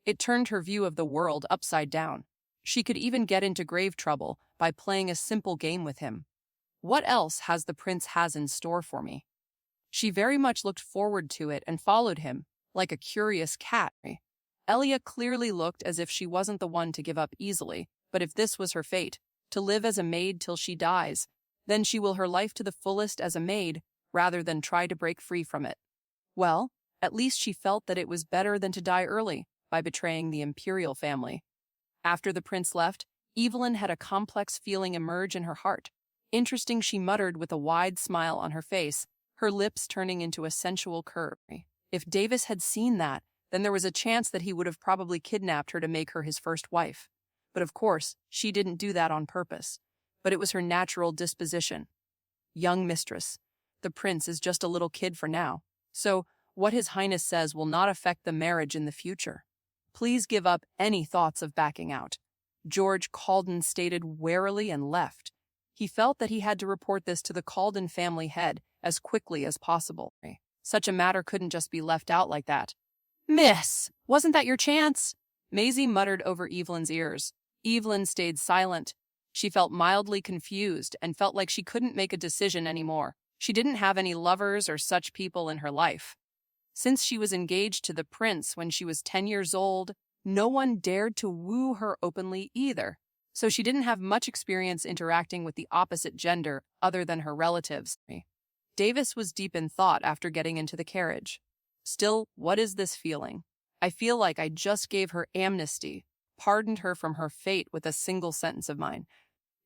It turned her view of the world upside down. She could even get into grave trouble by playing a simple game with him. What else has the prince has in store for me? She very much looked forward to it and followed him, like a curious cat. Elia clearly looked as if she wasn't the one to give up easily, but if this was her fate, to live as a maid till she dies, then she will her life to the fullest as a maid, rather than try to break free from it. Well, at least she felt that it was better than to die early by betraying the imperial family. After the prince left, Evelyn had a complex feeling emerge in her heart. Interesting, she muttered with a wide smile on her face, her lips turning into a sensual curve. If Davis had seen that, then there was a chance that he would have probably kidnapped her to make her his first wife. But of course, she didn't do that on purpose. But it was her natural disposition. Young mistress, the prince is just a little kid for now. So, what His Highness says will not affect the marriage in the future. Please give up any thoughts of backing out. George Calden stated warily and left. He felt that he had to report this to the Calden family head as quickly as possible. Such a matter couldn't just be left out like that. Miss, wasn't that your chance? Maisie muttered over Evelyn's ears. Evelyn stayed silent. She felt mildly confused and felt like she couldn't make a decision anymore. She didn't have any lovers or such people in her life. Since she was engaged to the prince when she was 10 years old, no one dared to woo her openly either. So she didn't have much experience interacting with the opposite gender other than her relatives. Davis was deep in thought after getting into the carriage. Still, what is this feeling? I feel like I just gave her amnesty, pardoned her from her fate with a single sentence of mine.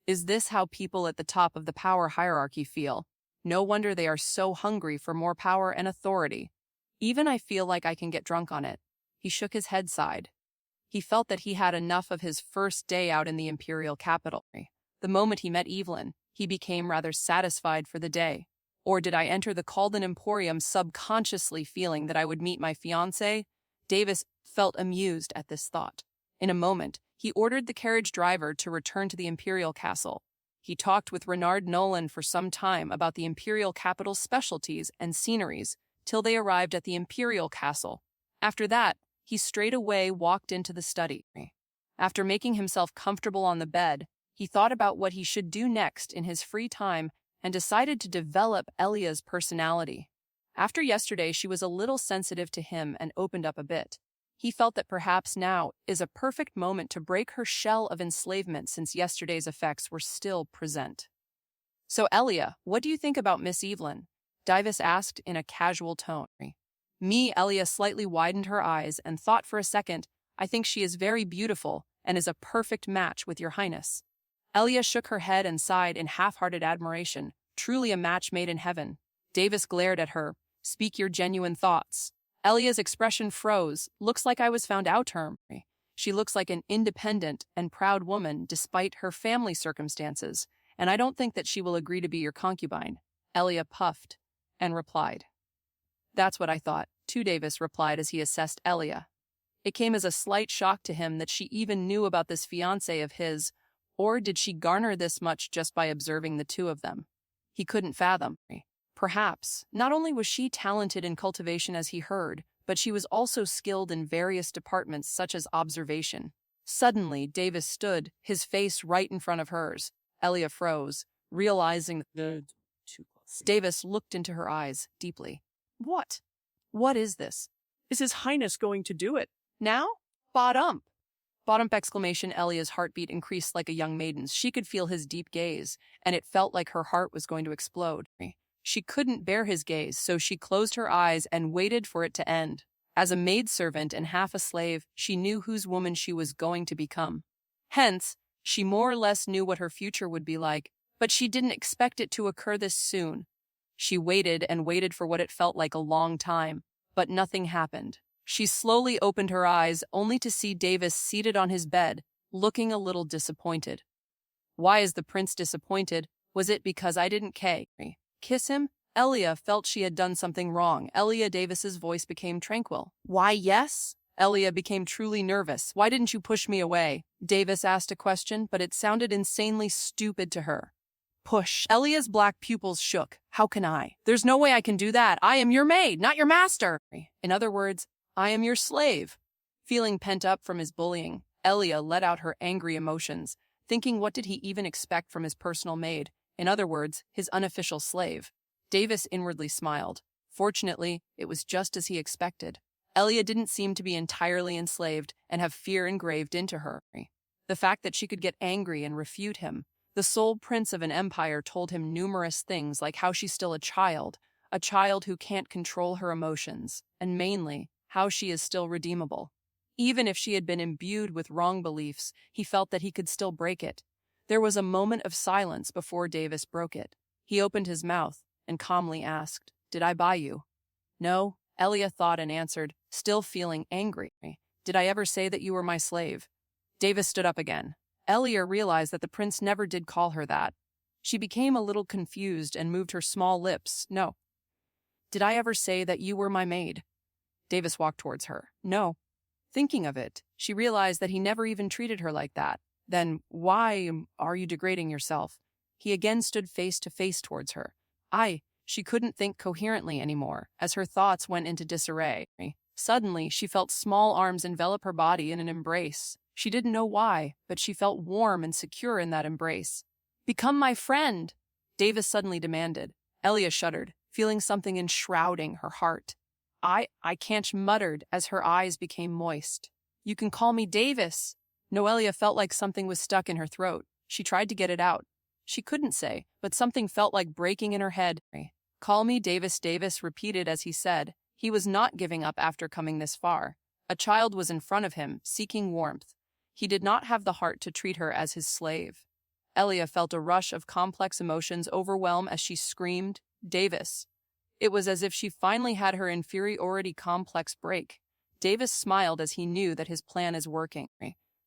Is this how people at the top of the power hierarchy feel? No wonder they are so hungry for more power and authority. Even I feel like I can get drunk on it. He shook his head, sighed. He felt that he had enough of his first day out in the imperial capital. The moment he met Evelyn, he became rather satisfied for the day. Or did I enter the Calden Emporium subconsciously feeling that I would meet my fiancé? Davis felt amused at this thought. In a moment, he ordered the carriage driver to return to the imperial castle. He talked with Renard Nolan for some time about the imperial capital's specialties and sceneries, till they arrived at the imperial castle. After that, he straightaway walked into the study. After making himself comfortable on the bed, he thought about what he should do next in his free time and decided to develop Elia's personality. After yesterday, she was a little sensitive to him and opened up a bit. He felt that perhaps now is a perfect moment to break her shell of enslavement since yesterday's effects were still present. So, Elia, what do you think about Miss Evelyn? Davis asked in a casual tone. Elia slightly widened her eyes and thought for a second, I think she is very beautiful and is a perfect match with your highness. Elia shook her head and sighed in half-hearted admiration. Truly a match made in heaven. Davis glared at her. Speak your genuine thoughts. Elia's expression froze. Looks like I was found out her. She looks like an independent and proud woman despite her family circumstances, and I don't think that she will agree to be your concubine. Elia puffed and replied. That's what I thought, too, Davis replied as he assessed Elia. It came as a slight shock to him that she even knew about this fiancé of his, or did she garner this much just by observing the two of them? He couldn't fathom. Perhaps, not only was she talented in cultivation as he heard, but she was also skilled in various departments such as observation. Suddenly, Davis stood, his face right in front of hers. Elia froze, realizing that too close. Davis looked into her eyes deeply. What? What is this? Is His Highness going to do it? Now? Bottom! Bottom exclamation. Elia's heartbeat increased like a young maiden's. She could feel his deep gaze, and it felt like her heart was going to explode. She couldn't bear his gaze, so she closed her eyes and waited for it to end. As a maidservant and half a slave, she knew whose woman she was going to become. Hence, she more or less knew what her future would be like, but she didn't expect it to occur this soon. She waited and waited for what it felt like a long time, but nothing happened. She slowly opened her eyes, only to see Davis seated on his bed, looking a little disappointed. Why is the prince disappointed? Was it because I didn't kiss him? Elia felt she had done something wrong. Elia Davis's voice became tranquil. Why, yes? Elia became truly nervous. Why didn't you push me away? Davis asked a question, but it sounded insanely stupid to her. Push. Elia's black pupils shook. How can I? There's no way I can do that. I am your maid, not your master. In other words, I am your slave. Feeling pent up from his bullying, Elia let out her angry emotions, thinking what did he even expect from his personal maid? In other words, his unofficial slave. Davis inwardly smiled. Fortunately, it was just as he expected. Elia didn't seem to be entirely enslaved and have fear engraved into her. The fact that she could get angry and refute him. The sole prince of an empire told him numerous things like how she's still a child, a child who can't control her emotions, and mainly, how she is still redeemable. Even if she had been imbued with wrong beliefs, he felt that he could still break it. There was a moment of silence before Davis broke it. He opened his mouth and calmly asked, "Did I buy you?" "No," Elia thought and answered, still feeling angry. "Did I ever say that you were my slave?" Davis stood up again. Elia realized that the prince never did call her that. She became a little confused and moved her small lips. "No." "Did I ever say that you were my maid?" Davis walked towards her. "No." Thinking of it, she realized that he never even treated her like that. "Then why are you degrading yourself?" He again stood face to face towards her. She couldn't think coherently anymore, as her thoughts went into disarray. Suddenly, she felt small arms envelop her body in an embrace. She didn't know why, but she felt warm and secure in that embrace. "Become my friend," Davis suddenly demanded. Elia shuddered, feeling something enshrouding her heart. I can't," muttered as her eyes became moist. "You can call me Davis." Noelia felt like something was stuck in her throat. She tried to get it out. She couldn't say, but something felt like breaking in her head. "Call me Davis," Davis repeated as he said. He was not giving up after coming this far. A child was in front of him, seeking warmth. He did not have the heart to treat her as his slave. Elia felt a rush of complex emotions overwhelm as she screamed, "Davis." It was as if she finally had her inferiority complex break. Davis smiled as he knew that his plan is working.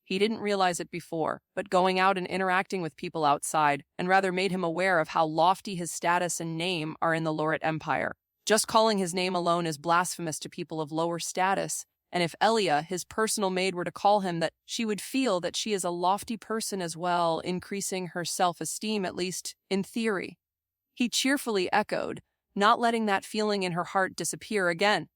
He didn't realize it before, but going out and interacting with people outside, and rather made him aware of how lofty his status and name are in the Lorit Empire. Just calling his name alone is blasphemous to people of lower status, and if Elia, his personal maid, were to call him that, she would feel that she is a lofty person as well, increasing her self-esteem, at least in theory. He cheerfully echoed, not letting that feeling in her heart disappear again.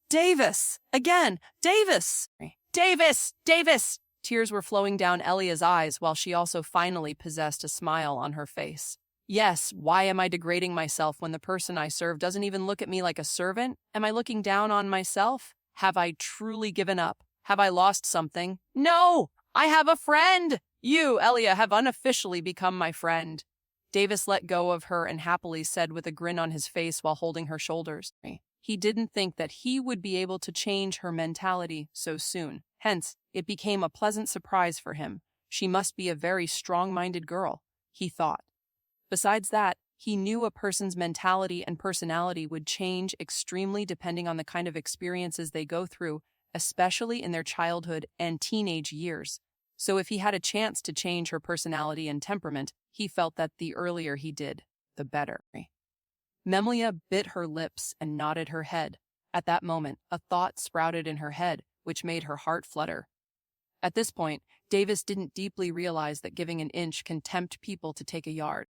"Davis! Again! Davis! Davis! Davis!" Tears were flowing down Elia's eyes while she also finally possessed a smile on her face. "Yes, why am I degrading myself when the person I serve doesn't even look at me like a servant? Am I looking down on myself? Have I truly given up? Have I lost something? No! I have a friend! You, Elia, have unofficially become my friend." Davis let go of her and happily said with a grin on his face while holding her shoulders. He didn't think that he would be able to change her mentality so soon. Hence, it became a pleasant surprise for him. She must be a very strong-minded girl, he thought. Besides that, he knew a person's mentality and personality would change extremely depending on the kind of experiences they go through, especially in their childhood and teenage years. So if he had a chance to change her personality and temperament, he felt that the earlier he did, the better. Memlia bit her lips and nodded her head. At that moment, a thought sprouted in her head, which made her heart flutter. At this point, Davis didn't deeply realize that giving an inch can tempt people to take a yard.